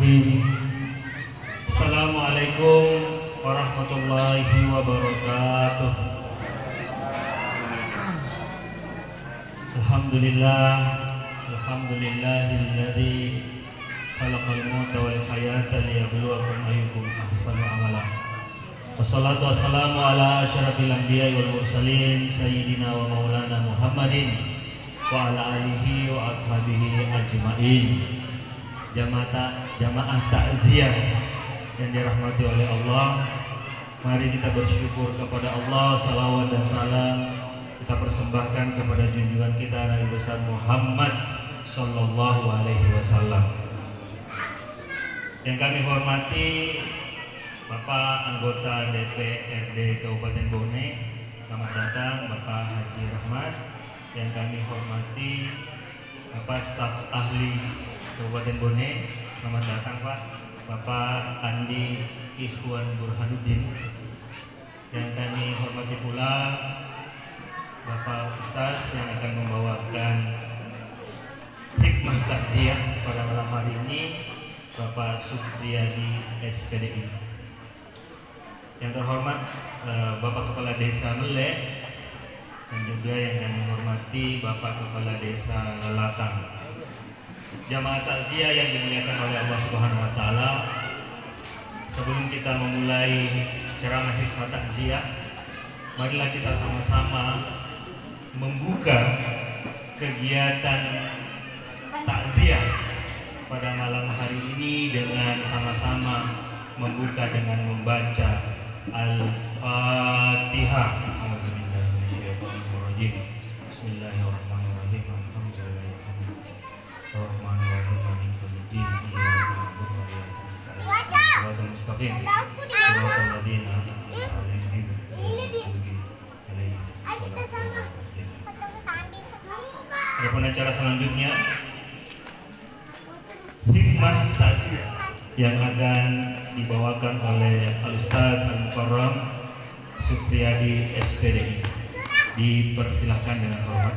Bismillahirrahmanirrahim. Assalamualaikum warahmatullahi wabarakatuh. Alhamdulillahilladzi khalaqal mauta wal hayata liyabluwakum ayyukum ahsanu amala. Wassalatu wassalamu ala asyrafil anbiya'i wal mursalin sayyidina wa maulana Muhammadin wa ala alihi wa ashabihi ajma'in. Jamaah takziah yang dirahmati oleh Allah, mari kita bersyukur kepada Allah. Salawat dan salam kita persembahkan kepada junjungan kita Nabi besar Muhammad sallallahu alaihi wasallam. Yang kami hormati Bapak anggota DPRD Kabupaten Bone, selamat datang Bapak Haji Rahmat. Yang kami hormati Bapak staf ahli Kabupaten Bone, selamat datang Pak. Bapak Andi Ikhwan Burhanuddin. Yang kami hormati pula Bapak Ustaz yang akan membawakan hikmah takziah pada malam hari ini, Bapak Supriyadi SPDI. Yang terhormat Bapak Kepala Desa Mele, dan juga yang kami hormati Bapak Kepala Desa Lelatang. Jamaah takziah yang dimuliakan oleh Allah Subhanahu wa taala, sebelum kita memulai ceramah hikmah takziah, marilah kita sama-sama membuka kegiatan takziah pada malam hari ini dengan sama-sama membuka dengan membaca Al-Fatihah. Bismillahirrahmanirrahim. Adapun acara selanjutnya hikmah takziah yang akan dibawakan oleh Al-Ustaz Al-Mukarram Supriyadi SPDI. Dipersilahkan dengan hormat.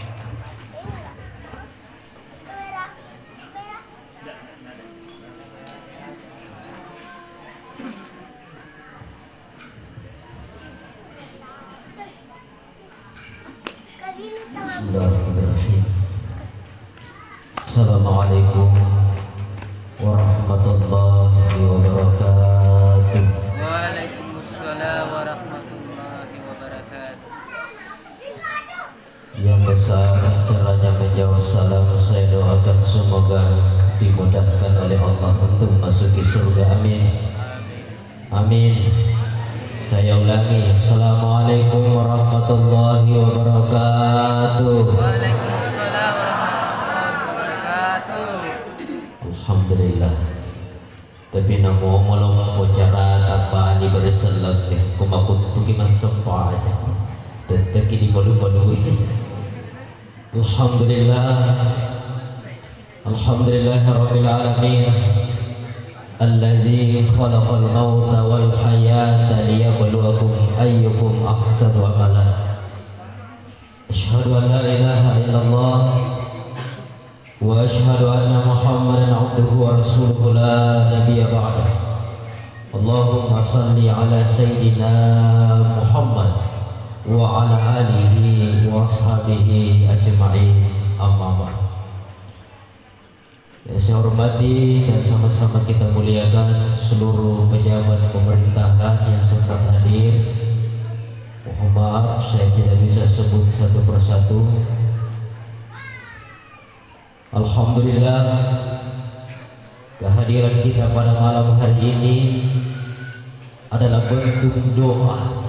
Bismillahirrahmanirrahim. Assalamualaikum warahmatullahi wabarakatuh. Waalaikumsalam warahmatullahi wabarakatuh. Yang besar caranya menjawab salam, saya doakan semoga dimudahkan oleh Allah untuk masuki surga. Amin. Amin. Saya ulangi, Assalamualaikum warahmatullahi wabarakatuh. Waalaikumsalam warahmatullahi wabarakatuh. Alhamdulillah. Tapi namo malam pocara apa ni berselak deh, kumakut tuki masapa aja. Teteki di balu-balu itu. Alhamdulillah. Alhamdulillahirabbil alamin. Allazi khalaqal mauta wal hayata liyabluwakum ayyukum ahsanu amala. Asyhadu an la ilaha illallah wa asyhadu anna Muhammadan abduhu wa rasuluhu la nabiyya ba'dah. Allahumma salli ala sayyidina Muhammad wa ala alihi wa ashabihi ajma'in. Amma ba'd. Yang saya hormati dan sama-sama kita muliakan seluruh pejabat pemerintahan yang sempat hadir. Mohon maaf saya tidak bisa sebut satu persatu. Alhamdulillah, kehadiran kita pada malam hari ini adalah bentuk doa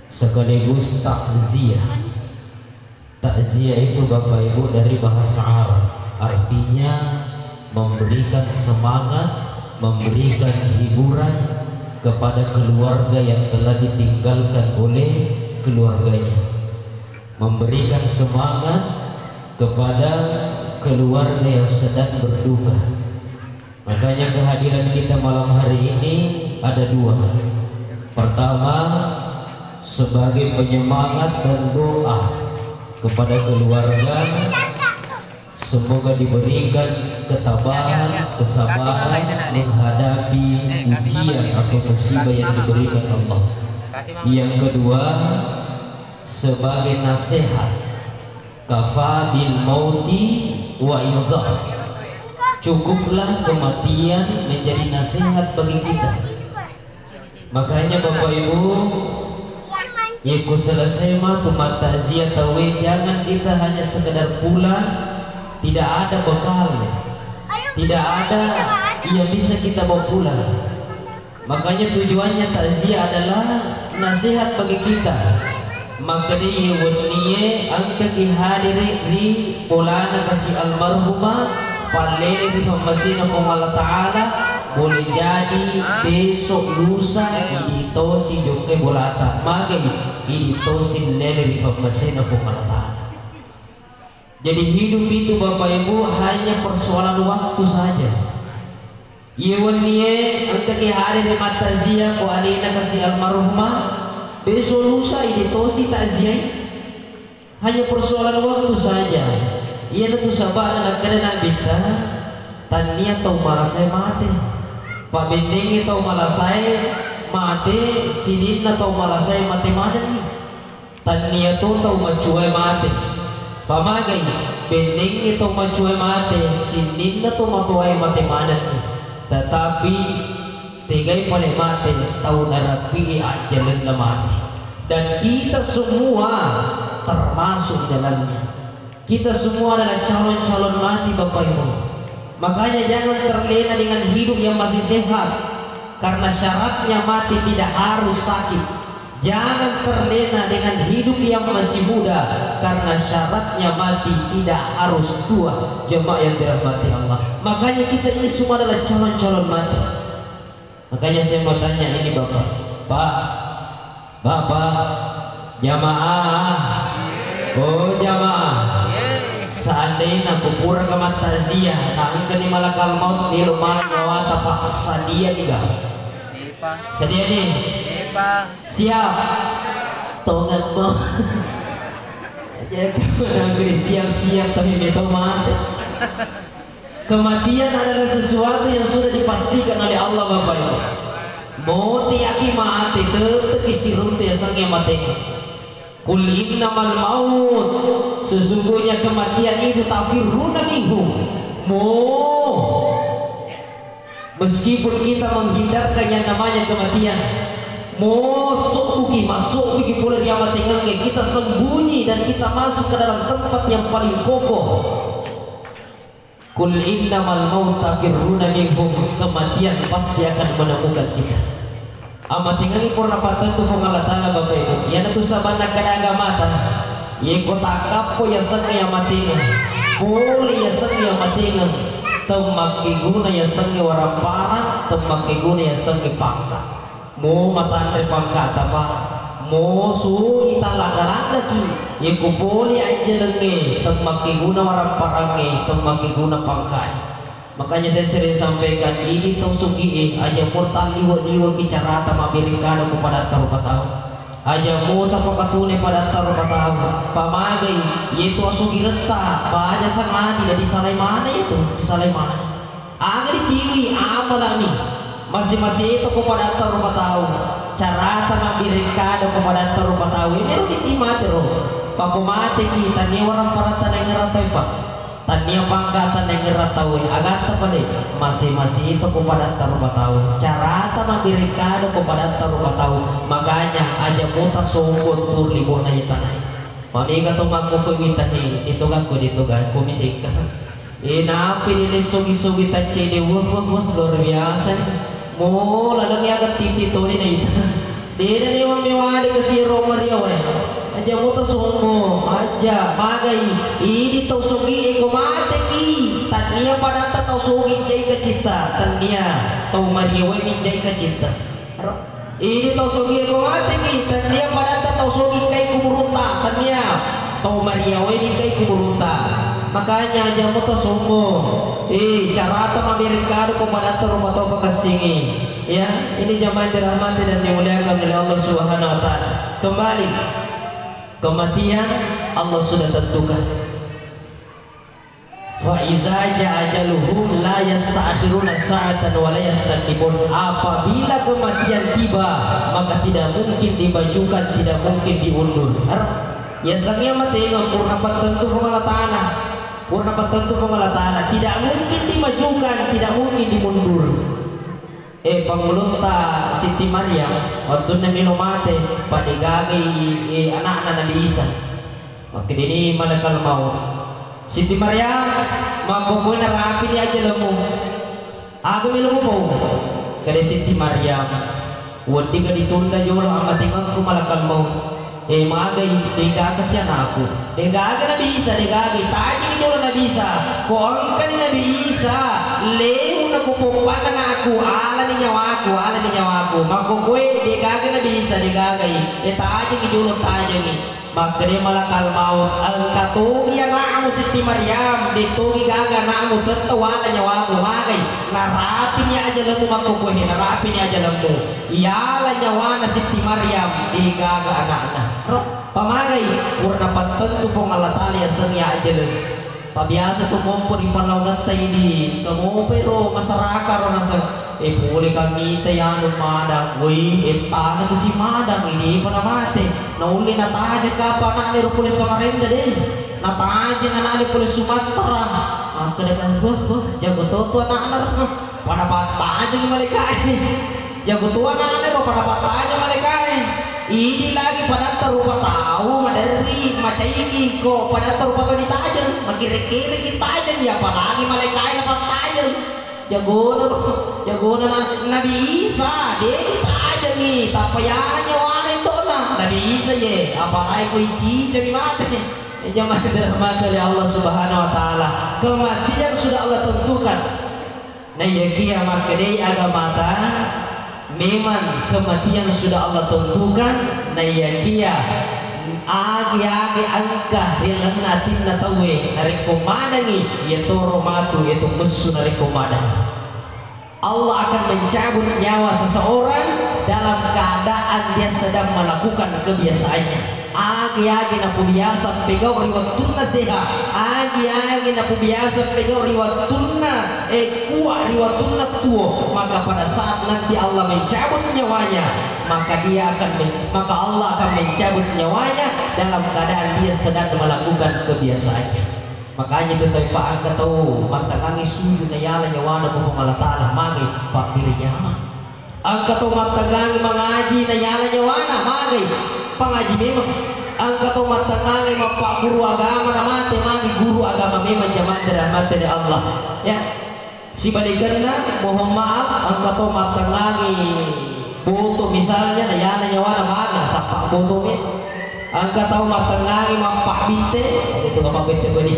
sekaligus takziah. Takziah itu Bapak Ibu dari bahasa Arab, artinya memberikan semangat, memberikan hiburan kepada keluarga yang telah ditinggalkan oleh keluarganya, memberikan semangat kepada keluarga yang sedang berduka. Makanya kehadiran kita malam hari ini ada dua. Pertama, sebagai penyemangat dan doa kepada keluarga Semoga diberikan ketabahan, kesabaran menghadapi ujian atau musibah yang diberikan Allah. Yang kedua, sebagai nasihat, kafa bil mauti wa izah. Cukuplah kematian menjadi nasihat bagi kita. Makanya Bapak Ibu, ikut selesai tumat takziah tauhid, jangan kita hanya sekedar pulang, tidak ada bekal, tidak ada yang bisa kita bawa pulang. Makanya tujuannya takziah adalah nasihat bagi kita. Maka dia waniye angka hadiri di polana kasih almarhumah palene di pembasina Allah Ta'ala, boleh jadi besok lusa itu si joke bolata magai itu si lele di pembasina Allah Ta'ala. Jadi hidup itu Bapak Ibu hanya persoalan waktu saja. Iwan niye angka hari di matazia ko alina kasih almarhumah besok lusa itu si takziah, hanya persoalan waktu saja. Ia itu sabar anak kena bita tania tau malasai mati, pak bendeng tau malasai mati, sidin tau malasai mati ni, tania tu tau macuai mati, pamagai bendeng tau macuai mati, sidin tau matuai mati ni. Tetapi tigai pada mati tahu narapi ajalan na mati, dan kita semua termasuk dalamnya. Kita semua adalah calon-calon mati Bapak Ibu. Makanya jangan terlena dengan hidup yang masih sehat, karena syaratnya mati tidak harus sakit. Jangan terlena dengan hidup yang masih muda, karena syaratnya mati tidak harus tua. Jemaah yang dirahmati Allah, makanya kita ini semua adalah calon-calon mati. Makanya saya mau tanya ini Bapak, jamaah, oh jamaah, seandainya kupura ke matazia, nak kini malakal maut di rumah nyawata Pak Sadia juga. Sadia nih, siap. Tongan mo. Jadi kamu siap-siap tapi betul mati. Kematian adalah sesuatu yang sudah dipastikan oleh Allah Bapak Ibu. Mau tiaki mati tetap isirun ya sang yang mati. Kul innamal maut, sesungguhnya kematian itu tafiruna minhu. Meskipun kita menghindarkan yang namanya kematian, masuk pergi pula dia mati ngenge, kita sembunyi dan kita masuk ke dalam tempat yang paling kokoh. Kul innamal maut tafiruna minhu, kematian pasti akan menemukan kita. Amat tinggal purna patentu pengalatana Bapak Ibu. Yang itu sabana kadaga mata. Yang kota kapo ya sang ya matinga. Boleh ya sang ya matinga. Temaki guna ya sang ya warampara. Temaki guna ya sang ya pangka. Mo matandre pangkata pa. Mo su italanga-langa ki. Yang ko boleh aja lenge. Temaki guna waramparangge. Temaki guna pangkai. Makanya saya sering sampaikan ini tau sugi aja portal liwa-liwa bicara mabilingkada kepada tahu aja mo tapakatune pada tahu pamagai yaitu sugi reta aja sang tidak disalai mana itu disalai mana agak dipilih amalani masing-masing itu kepada tahu cara mabilingkada kepada tahu ini harus ditimati pakumate kita ni orang para tanah ngeratau pak tania pangkatan yang ngeratau agat pada masing-masing itu kepada tahu cara mabilingkada kepada tahu makanya aja muta sombong tur libona tanah mani kato maku kuwitan ni itu gak komisik napi ini sugi-sugi tacede wah luar biasa nih mo lalang agak titi to ni itu dia ni wang mewadi kasi Romaria aja muta sombong aja magai ini tau sugi mate ki tania pada tau sugi jai ke cita tania tau mariwe mi jai ke cita ini tau sugi mate ki tania pada tau sugi kai kuburuta tania tau mariwe mi kai kuburuta makanya aja muta sombong cara ta mabirikado kepada rumah tau pakasingi ya ini jamaah dirahmati dan dimuliakan oleh Allah Subhanahu wa taala. Kembali kematian Allah sudah tentukan. Fa iza jaa ajaluhum la yasta'khiruna sa'atan wa la yastaqdimun. Apabila kematian tiba, maka tidak mungkin dimajukan, tidak mungkin diundur. Ya sangnya mati purna patentu Allah Ta'ala. Purna patentu Allah Ta'ala tidak mungkin dimajukan, tidak mungkin dimundur. Pangulunta Siti Maryam waktu minum mate padigagi anak-anak Nabi Isa. Waktu ini malaikat maut. Siti Maryam mabubuin rapi ni aja lemu. Aku minum mau. Kada Siti Maryam wadi ka ditunda jolo amat tinggal ku malaikat maut. Magay degaga siya na ako. Degaga Nabi Isa, degaga tayo ni jolo Nabi Isa. Ko ang kan Nabi Isa lew na kupupan na ako. Ala ni nyawa ako. Magkukuy degaga Nabi Isa, degaga tayo ni jolo tayo ni. Magkari malakal maut ang katugi ang naamu Siti Maryam ditugi gaga naamu tetawa nyawa mo magay narapi niya aja lang mo magkukuhin narapi niya aja lang mo iyala nyawa na Siti Maryam di gaga anak-anak pamagay purna patentu pong alatali asang ya aja lang pabiasa tumompo di palawgat tayo di kamu pero masaraka ro nasa puli kami tayanong madang uy tanah si madang ini pa namate nauli na tayo ka pa na nero pulis sa Marinda din na tayo nga na pulis Sumatra ang kadagang jago to anak-anak panapatayo ni malikain jago to anak-anak panapatayo malikain ini lagi pada terupa tahu madari macaiki ko pada terupa to ditayo magkiri-kiri ditayo ya palagi malikain na patayo jago na Nabi Isa dia kita aja nih tapayan nyawa itu lah Nabi Isa ye apalagi ko iji jadi mati jamaah dirahmati oleh Allah Subhanahu wa taala kematian sudah Allah tentukan nah ya kiamat kedai agama ta memang kematian sudah Allah tentukan nah ya kia agi angka rilang natin na tawe narikomadangi yaitu romatu yaitu mesu narikomadang Allah akan mencabut nyawa seseorang dalam keadaan dia sedang melakukan kebiasaannya agi na pubiasa pegaw riwatuna seha agi na pubiasa pegaw riwatuna kuwa riwatuna tuo maka pada saat nanti Allah mencabut nyawanya maka Allah akan mencabut nyawanya dalam keadaan dia sedang melakukan kebiasaannya makanya kita Pak angkat tahu mantangangi sujud na yala nyawana ko Allah Ta'ala magi pakbirinya angkat tahu mantangangi mengaji na yala nyawana magi pangaji memang angkat tahu mantangangi mapak guru agama na mati magi guru agama memang jamaah dirahmati oleh Allah ya si balikanna mohon maaf angkat tahu mantangangi boto misalnya na yana nyawana maga sapak boto angkat tahu matangangi mapak binte itu mapak binte bani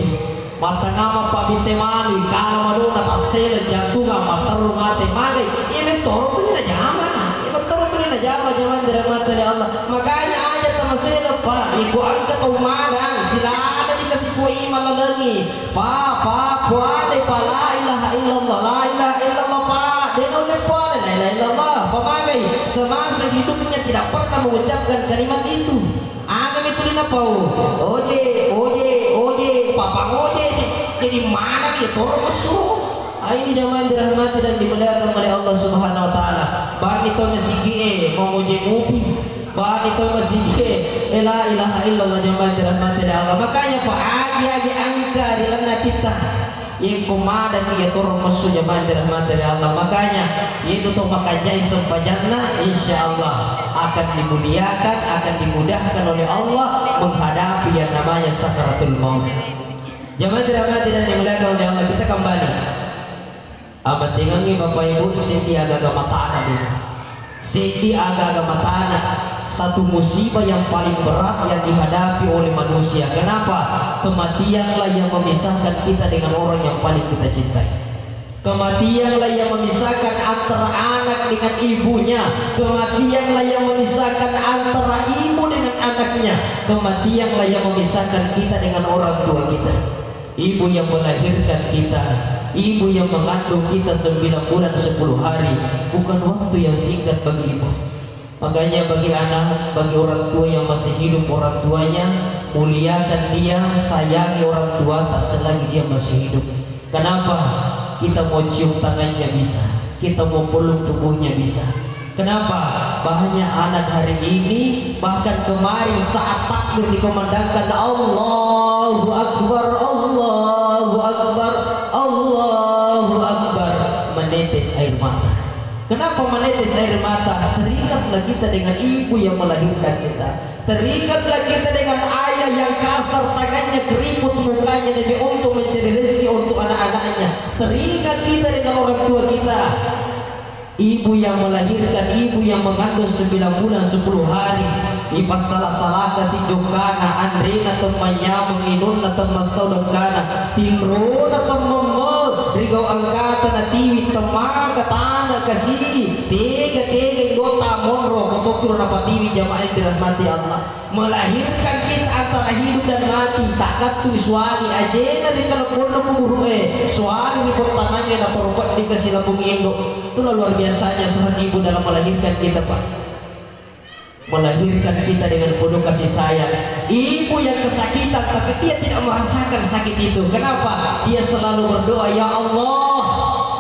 matanga mapak binte manu kalau madu na tasel jantunga mataru mate maga ini toro tu na jama ini toro tu na jama jaman dirahmati oleh Allah makanya ayat tamasel pa iku angkat tahu madang sila ada dikasih kuai malalengi pa kuade pa la ilaha illallah la ilaha illallah pa denau lepa la ilaha illallah pemagai semasa hidupnya tidak pernah mengucapkan kalimat itu agam itu dinapau oje papang oje jadi mana dia toro masuk ini jamaah dirahmati dan dimuliakan oleh Allah Subhanahu wa taala bahan itu masih mau uji ngopi bahan itu masih la ilaha illallah jamaah dirahmati oleh Allah makanya pak agi angka di lana kita yang kumadan dia turun masuk jamaah dirahmati oleh Allah makanya itu tuh makanya sepanjangnya insyaallah akan dimuliakan akan dimudahkan oleh Allah menghadapi yang namanya sakaratul maut jamaah dirahmati dan dimuliakan oleh Allah kita kembali amat tinggi Bapak Ibu Siti agama tanah ini Siti agama tanah satu musibah yang paling berat yang dihadapi oleh manusia kenapa kematianlah yang memisahkan kita dengan orang yang paling kita cintai kematianlah yang memisahkan antara anak dengan ibunya kematianlah yang memisahkan antara ibu dengan anaknya kematianlah yang memisahkan kita dengan orang tua kita ibu yang melahirkan kita ibu yang mengandung kita 9 bulan 10 hari bukan waktu yang singkat bagi ibu makanya bagi anak bagi orang tua yang masih hidup orang tuanya muliakan dia sayangi orang tua tak selagi dia masih hidup Kenapa? Kita mau cium tangannya bisa, kita mau peluk tubuhnya bisa. Kenapa? Banyak anak hari ini, bahkan kemarin saat takbir dikumandangkan Allahu Akbar, Allahu Akbar, Allahu Akbar, menetes air mata. Kenapa menetes air mata? Teringatlah kita dengan ibu yang melahirkan kita. Teringatlah kita dengan ayah yang kasar, tangannya keriput, mukanya demi untuk mencari rezeki untuk anak-anaknya. Teringat kita dengan orang tua kita. Ibu yang melahirkan, ibu yang mengandung 9 bulan 10 hari. Ipas salah kasih jokana, andrina temannya menginun teman saudara timrona teman rigau angkatan natiwi teman katana kasih tiga dota monro kotor napa tiwi jamaah yang dirahmati Allah. Melahirkan kita antara hidup dan mati, takat tu suami aja dari telepon pemburu suami ni pertananya na perempuan dikasih lapung induk. Itulah luar biasanya seorang ibu dalam melahirkan kita, Pak. Melahirkan kita dengan penuh kasih sayang. Ibu yang kesakitan tapi dia tidak merasakan sakit itu. Kenapa? Dia selalu berdoa, ya Allah,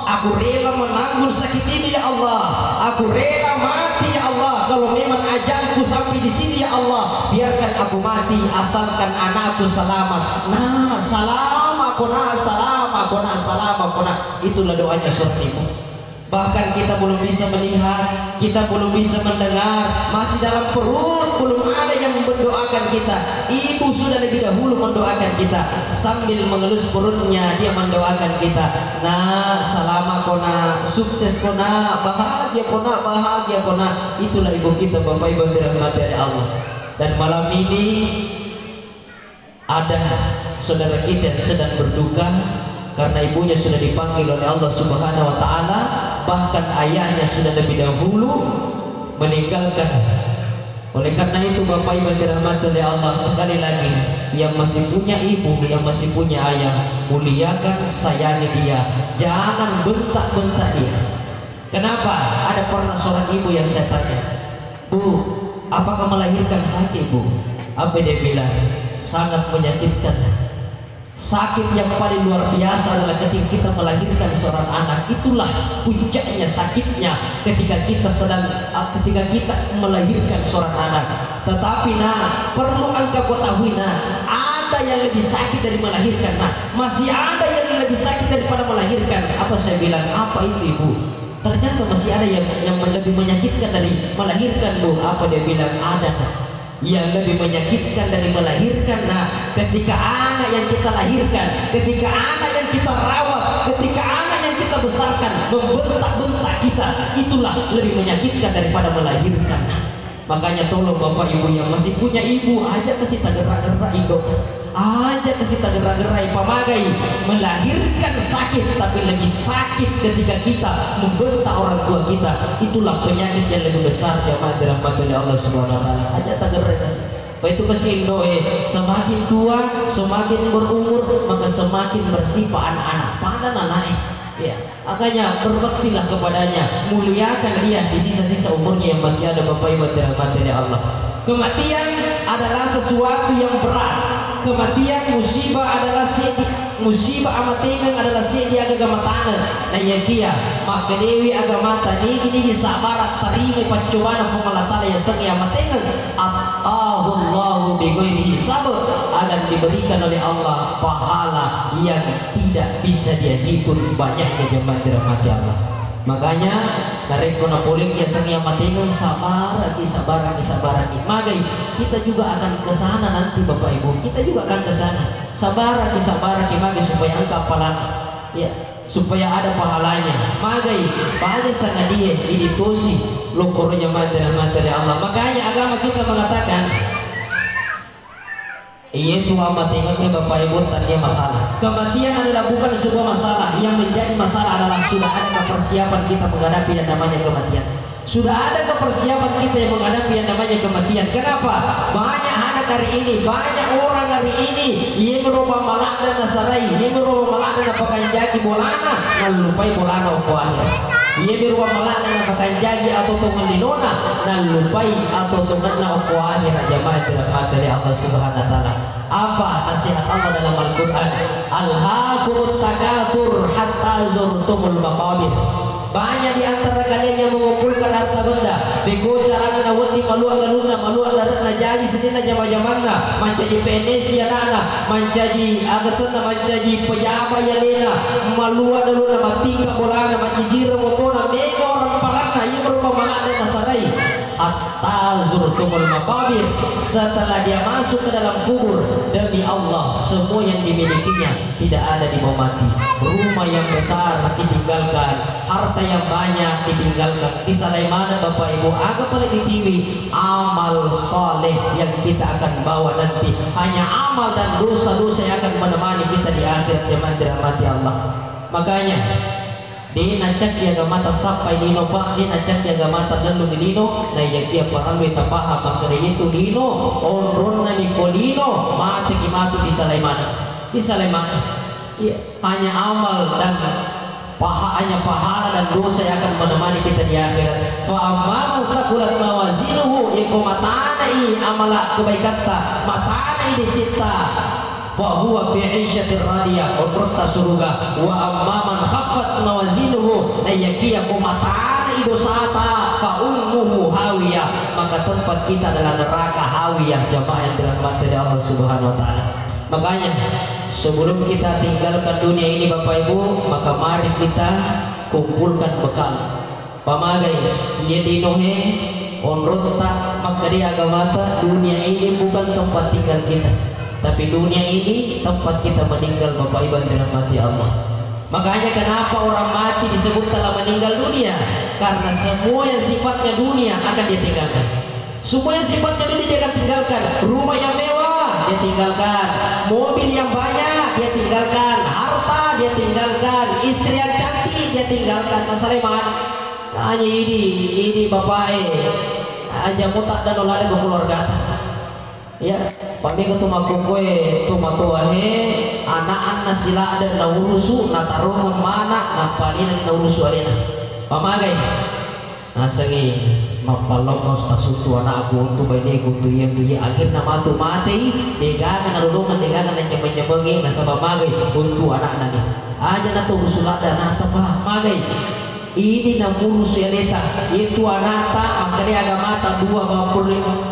aku rela menanggung sakit ini ya Allah. Aku rela mati ya Allah. Kalau memang ajalku sampai di sini ya Allah, biarkan aku mati asalkan anakku selamat. Nah, salam aku nah, salam aku nah, salam aku nah. Itulah doanya seorang ibu. Bahkan kita belum bisa melihat, kita belum bisa mendengar, masih dalam perut belum ada yang mendoakan kita. Ibu sudah lebih dahulu mendoakan kita, sambil mengelus perutnya dia mendoakan kita. Nah, salama kona, sukses kona, bahagia kona, bahagia kona. Itulah ibu kita, Bapak Ibu dirahmati Allah. Dan malam ini ada saudara kita yang sedang berduka karena ibunya sudah dipanggil oleh Allah Subhanahu wa taala, bahkan ayahnya sudah lebih dahulu meninggalkan. Oleh karena itu Bapak Ibu dirahmati oleh Allah, sekali lagi yang masih punya ibu, yang masih punya ayah, muliakan, sayangi dia, jangan bentak-bentak dia. Kenapa? Ada pernah seorang ibu yang saya tanya, Bu, apakah melahirkan sakit, Bu? Apa dia bilang? Sangat menyakitkan. Sakit yang paling luar biasa adalah ketika kita melahirkan seorang anak. Itulah puncaknya sakitnya ketika kita melahirkan seorang anak. Tetapi perlu engkau ketahui ada yang lebih sakit dari melahirkan. Masih ada yang lebih sakit daripada melahirkan. Apa saya bilang? Apa itu, Ibu? Ternyata masih ada yang lebih menyakitkan dari melahirkan, Bu. Apa dia bilang? Ada yang lebih menyakitkan dari melahirkan. Ketika anak yang kita lahirkan, ketika anak yang kita rawat, ketika anak yang kita besarkan membentak-bentak kita, itulah lebih menyakitkan daripada melahirkan. Makanya tolong Bapak Ibu yang masih punya ibu, aja kasih gerak-gerak induk, aja kasih gerak-gerak pamagai. Melahirkan sakit, tapi lebih sakit ketika kita membentak orang tua kita. Itulah penyakit yang lebih besar jamaah dirahmati oleh Allah Subhanahu wa taala. Aja gerak kasih. Itu kasih semakin tua, semakin berumur, maka semakin bersifat anak-anak. Pada naik. Ya, makanya berbaktilah kepadanya, muliakan dia di sisa-sisa umurnya yang masih ada. Bapak Ibu dirahmati oleh Allah. Kematian adalah sesuatu yang berat. Kematian musibah adalah musibah amatingan adalah sedia agama tanah. Nah ya kia maka dewi agama tadi gini sabar terima pancobaan pengalatala yang sengi amatingan. Allahu bighairi hisab, akan diberikan oleh Allah pahala yang tidak bisa dia hitung banyaknya jemaah dirahmati Allah. Makanya dari monopolik ya sengi amatingan sabar lagi. Maka kita juga akan ke sana nanti Bapak Ibu. Kita juga akan ke sana. Sabar lagi maka supaya angka pahala ya, supaya ada pahalanya. Maka sangat dia ini tosi lokornya materi Allah. Makanya agama kita mengatakan itu amatingannya Bapak Ibu tanya masalah. Kematian adalah bukan sebuah masalah. Yang menjadi masalah adalah sudah ada persiapan kita menghadapi yang namanya kematian. Sudah ada persiapan kita yang menghadapi yang namanya kematian. Kenapa? Banyak anak hari ini, banyak orang hari ini yang merubah malak dan nasarai, yang merubah malak dan pakaian jagi bolana, lalu lupai bolana ukuannya. Ia berubah malak dan pakaian jagi atau tungan linona, lalu lupai atau tungan ukuannya. Jamaah dirahmati oleh Allah Subhanahu wa taala. Apa nasihat Allah dalam Al-Quran? Alhaakumut takatsur hatta zurtumul maqabir. Banyak di antara kalian yang mengumpulkan harta benda. Bego carana na wati maluang galuna, maluang darat na jadi sedina jama-jamanna, menjadi PNS ya nana, menjadi agasana, menjadi pejabat ya lena, maluang daluna matika bolana, menjijira motona, mega orang parana, yang berupa malada nasarai. Hatta zurtumul maqabir, setelah dia masuk ke dalam kubur, demi Allah semua yang dimilikinya tidak ada di mau mati. Rumah yang besar ditinggalkan, harta yang banyak ditinggalkan. Di mana Bapak Ibu, agak pada di TV, amal soleh yang kita akan bawa nanti. Hanya amal dan dosa-dosa yang akan menemani kita di akhirat yang dirahmati Allah. Makanya di nacak ya gamata sampai dino pak, di nacak ya gamata dalu dino, na ya kia parang kita paham makanya itu dino, onron na nikolino, mati kimatu di Sulaiman. Ya, hanya amal dan pahala dan dosa yang akan menemani kita di akhirat. Fa amma taqulat mawazinuhu, iku matanai amala kebaikata, matanai dicipta. Fa huwa fi 'isyatir radiyah, urta surga. Wa amma man khaffat mawazinuhu, ayyakiya kumatana idosata fa ummuhu hawiyah, maka tempat kita adalah neraka hawiyah. Jamaah yang dirahmati oleh Allah Subhanahu wa taala. Makanya sebelum kita tinggalkan dunia ini Bapak Ibu, maka mari kita kumpulkan bekal. Pamagai ia dinohe onrota, maka dia agamata dunia ini bukan tempat tinggal kita, tapi dunia ini tempat kita meninggal Bapak Ibu yang dirahmati Allah. Makanya kenapa orang mati disebut telah meninggal dunia? Karena semua yang sifatnya dunia akan dia tinggalkan. Semua yang sifatnya dunia dia akan tinggalkan. Rumah yang mewah dia tinggalkan, mobil yang banyak dia tinggalkan, harta dia tinggalkan, istri yang cantik dia tinggalkan. Sulaiman hanya ini bapak aja mutak dan oleh ke keluarga. Ya, pami ketumaku kue tumatuah anak-anak sila ada na urusu na tarungan mana na palina na urusu arena pamagai nasangi mapalong kau stasutu anak aku untuk bayi aku tu yang akhirnya matu mati degangan narulungan degangan na nyembeng-nyembengi na sa pamagai untuk anak-anak ni aja na tu urusu lada na tapah magai ini namurus yaleta itu anata makanya agamata dua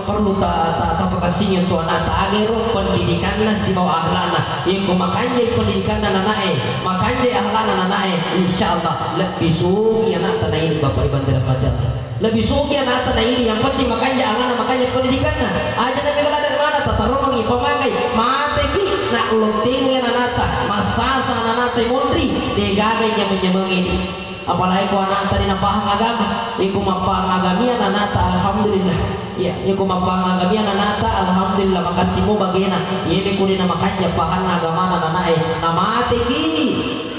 perlu tak pakasingin tu anata agero pendidikanna si bawa ahlana yang makanya pendidikan nanae makanya ahlana nanae insyaallah lebih sugi anata na ini Bapak Ibu dirahmati Allah, lebih sugi anata na ini yang penting makanya ahlana makanya pendidikanna aja na megala dari mana tatarungi pamagai mate ki nak lonting anata masasa anata mondri degagai yang menyembeng ini. Apalagi ku anak tadi napahang agama, iku mapahang agamian anata alhamdulillah. Ya, iku mapahang agamian anata alhamdulillah. Makasimu bagena, yemi kuni nama kanja pahan agama nanae. Nama tegi,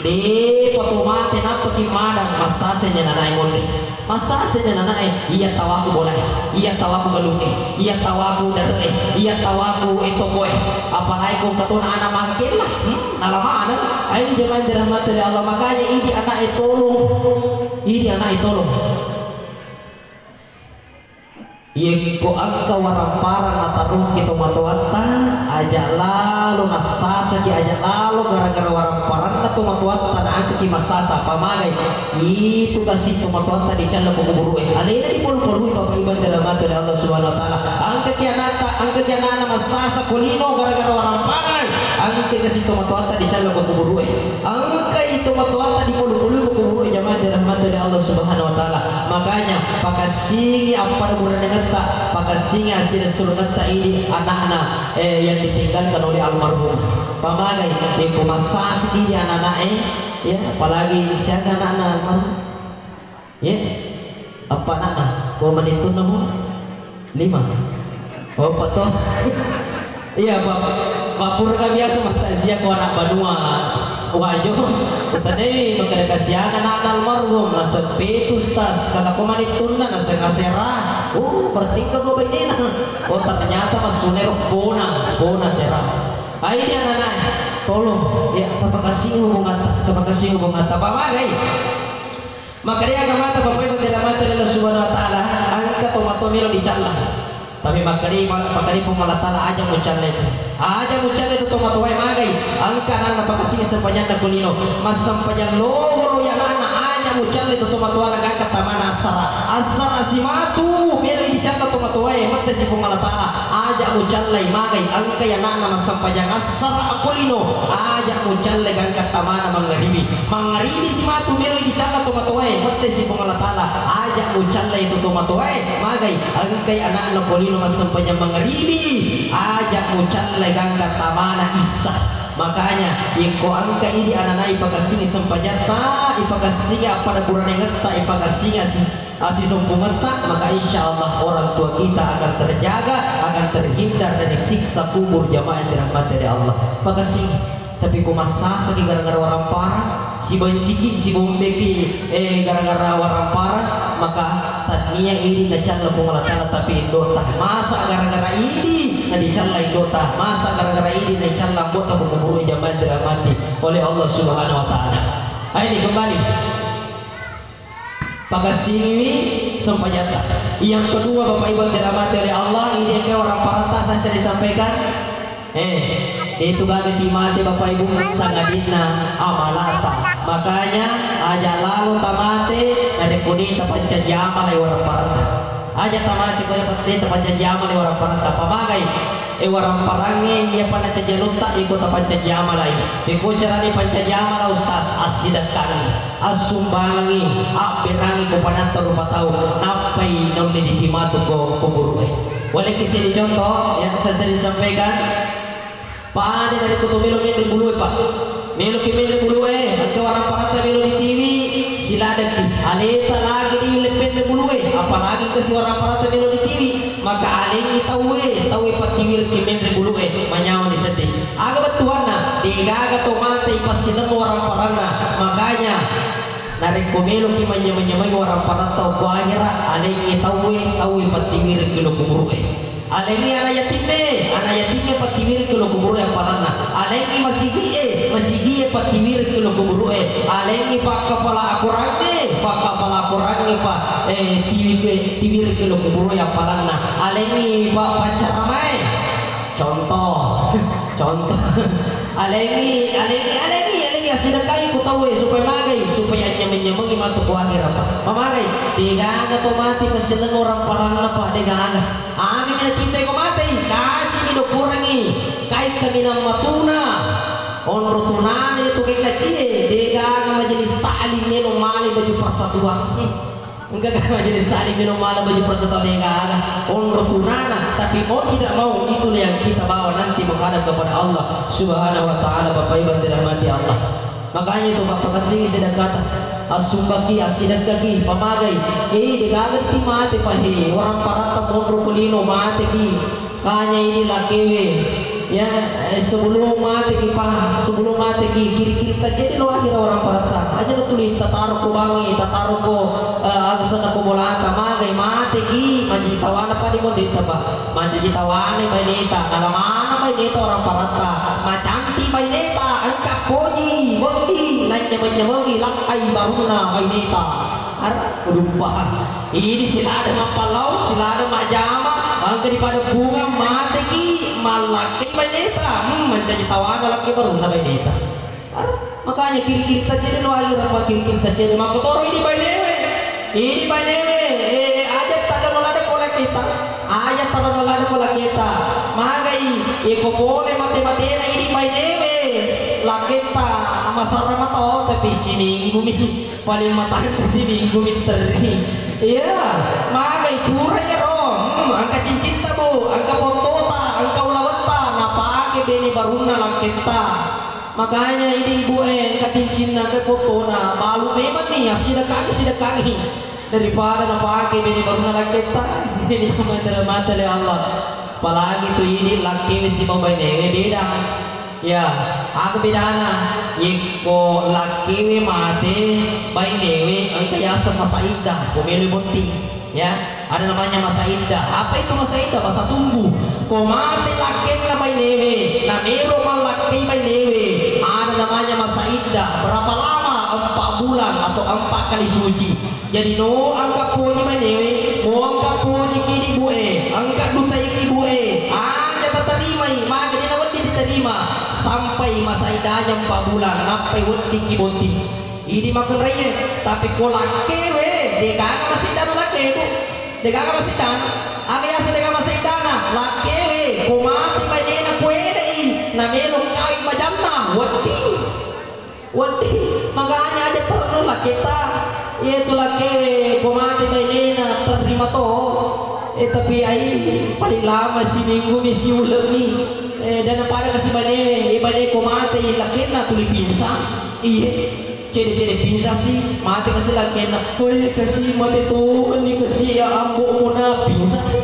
de patumate napa kimadang masasenya nanae mondri. Masasenya nanae, iya tawaku boleh, iya tawaku galunge, iya tawaku dareh, iya tawaku etoboy. Apalagi ku katuna anak makin lah, nalama anak. Ini jemaah dirahmati oleh Allah, makanya ini anak tolong. Yang ko angka warampara natarung kita matuata aja lalu nasasa ki aja lalu gara-gara waramparan na tumatuata na angka ki masasa pamagai itu kasih tumatuata di channel kuburu alina di pulu-pulu Bapak Ibu dirahmati oleh Allah Subhanahu wa taala. Angka ki anana masasa kulino gara-gara waramparan angka kasih tumatuata di channel kuburu angka itu matuata di pulu-pulu kuburu jamaah dirahmati oleh Allah Subhanahu wa taala. Makanya pakasih apa bulan dengan pakasih hasil surga ini anak-anak yang ditinggalkan oleh almarhum pamagai di kumasa segi anak-anak ya apalagi siapa anak-anak ya apa anak-anak kau menitun namu 5 oh betul iya Pak Purga biasa mastazia ko anak banua wajo tadi magkada kasihan anak almarhum nasa petus tas kata ko manitun na nasa kasera berarti ka mo ba ternyata mas sunero bona sera ay dia anak tolong ya tapakasih hubungan tapamagay makanya kamata Bapak Ibu dirahmati oleh Allah Subhanahu wa taala angka tomatomiro di calla tapi makari pumalatala aja mo calla itu aja mucal itu tomat tuai magai angka nana pakasih sepanjang kulino mas sepanjang loro ya nana aja mucal itu tomat tuai naga kata mana asara asimatu biar dicatat tomat tuai mate si pungalatala aja mucal lai magai angka ya nana mas sepanjang asara kulino aja mucal lai kata mana mangaribi si matu biar dicatat tomat tuai mate si pungalatala aja mucal lai itu tomat tuai magai angka ya nana kulino mas sepanjang mangaribi aja mucal lai kata mana isah makanya iko angka ini ananai ipagasingi sempajata ipagasingi apa ada buran yang ngeta ipagasingi si sompungeta maka insya Allah orang tua kita akan terjaga akan terhindar dari siksa kubur jamaah yang dirahmati dari Allah pagasingi tapi kumasa sakit gara-gara orang parah si benciki si bombeki gara-gara orang parah maka tania ini nacan lepung latana tapi dota masa gara-gara ini nadicalla dota masa gara-gara ini nacalla bota kubur jamaah dirahmati oleh Allah Subhanahu wa taala. Ini kembali pagasini sempajata. Yang kedua Bapak Ibu dirahmati oleh Allah ini ke orang parata saya disampaikan itu ganti mati Bapak Ibu sangadina amalata makanya aja lalu tamate ada kunita pancajama lay orang parata aja tamate kunita pancajama lay orang parata pamagai orang parange dia pada cajaluta ikut pancajama lay iko carani pancajama la ustaz asidakan asumbangi apirangi ko pananta rupa tau napai non dikimatu ko kuburu boleh kisah dicontoh yang saya disampaikan Pak dari kutu melo bulu Pak melo bulu angke warang parata melo di TV sila deki aleta lagi di lepen bulu apalagi ke si warang parata melo di TV maka aling tahu patiwir kimen bulu manyawan di sedih aga betuana digaga tomate pasilang warang parana makanya narik komelo ki manya-manya warang parata ko akhira aling tahu patiwir kilo bulu alengi anak yatimnya patiwir kilo kuburu yang palana alengi masigi patiwir kilo kuburu alengi pak kepala akurange pak tiwir kilo kuburu yang palana alengi pak pacaramai contoh alengi asidakai ku tahu supaya nyaman matu ku akhir apa mamagai tiga to mati pasilang orang parana pa tiga aga mina tinday ko mati kaci mi do kurangi kait kami nang matuna onro tunane to kay kaci tiga aga majelis ta'lim ni no mali baju persatuan enggak majelis ta'lim ni no mali baju persatuan tiga aga onro tunana tapi mau tidak mau itu yang kita bawa nanti menghadap kepada Allah Subhanahu wa taala Bapak Ibu dirahmati Allah. Makanya itu Bapak kasih sedekah asumbaki asidakaki pamagai digaganti mati pahi orang parata mondro kulino mati ki kanya ini lakewe ya sebelum mati ki kiri-kiri jadi lo akhir orang parata aja betulin tataruh ko bangi tataruh ko agasana ko bolaka magai mati ki majitawana pa di mondita ba majitawana maineta alamana maineta orang parata macanti maineta angka koji bagi nanya-nanya lakai baruna maineta lupa ini sila ada mapalau sila ada majama angka daripada bunga mati ki malaki maineta mencari tawana laki baruna maineta makanya kiri-kiri tajil lo alir apa kiri-kiri tajil maka toro ini mainewe aja tada nolada pola kita magai iko boleh mati-matiena ini mainewe lakita amasara mata tapi siminggu paling matahan siminggu teri iya magai pura ya rom angka cincin tabu angka potota angka ulawata napake beni baruna lakita makanya ini ibu angka cincin angka potona balu memang nih sidakagi daripada napake beni baruna lakita ini mata oleh Allah apalagi tuh ini laki si mabaine beda ya aku bedana iko laki mati bainewe angka yasa masa indah pemilu bunting ya ada namanya masa indah apa itu masa indah masa tumbuh ko mati laki na bainewe na mero man laki bainewe ada namanya masa indah berapa lama 4 bulan atau 4 kali suci jadi no angka puji bainewe mo angka puji kini bue angka dutai ki bue aja tatarimai maka dia 4 bulan napai wedi kiboti ini makan raya tapi kolak kewe deka masih dan laki bu deka masih dan alias deka masih dana laki we kumati bainena kuele na melong kai majamna wedi makanya aja ternulah kita itu laki kumati bainena terima toh tapi ai paling lama si minggu misi ulang ni dan pada kasih bane ibane kumati laki na tuli pinsang iya cede-cede pinsang sih mati kasih laki na woi kasih mati tuh ni kasih ya ambo muna pinsang sih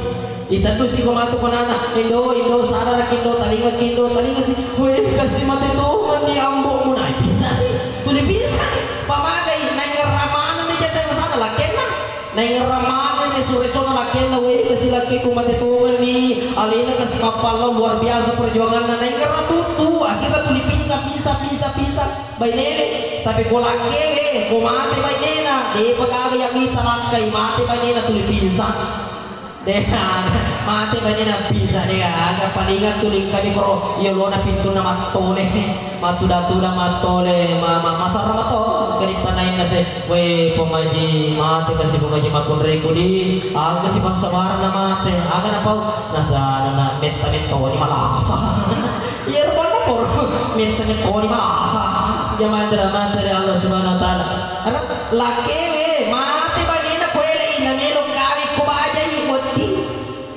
itatu si kumatu konana indo sarana kindo talinga sih woi kasih mati tuh ni ambo muna pinsang sih tuli pinsang pamagai naik ramana ni jatah kesana laki na naik ramana ni sore-sore laki na woi kasih laki kumati tuh ni alina kasih kapal luar biasa perjuangan na naik ratutu akhirnya tuli pisah bainene tapi kolak kewe kumati bainena di pagkakay yang kita lakai mati bainena tuli pisah deh mati bainena pisah deh agak palingan tuling kami kro yolo na pintu na matole matuda matole masar mato kerita naik nasi we pengaji mati kasih pengaji makun rekudi agak si pasabar na mati agak apa nasa na menta ni malasa iya rupanya kor menta ni malasa jamaah drama dari Allah Subhanahu Wa Taala karena laki mati baginda kuele ina melong kawit ko bajay wedi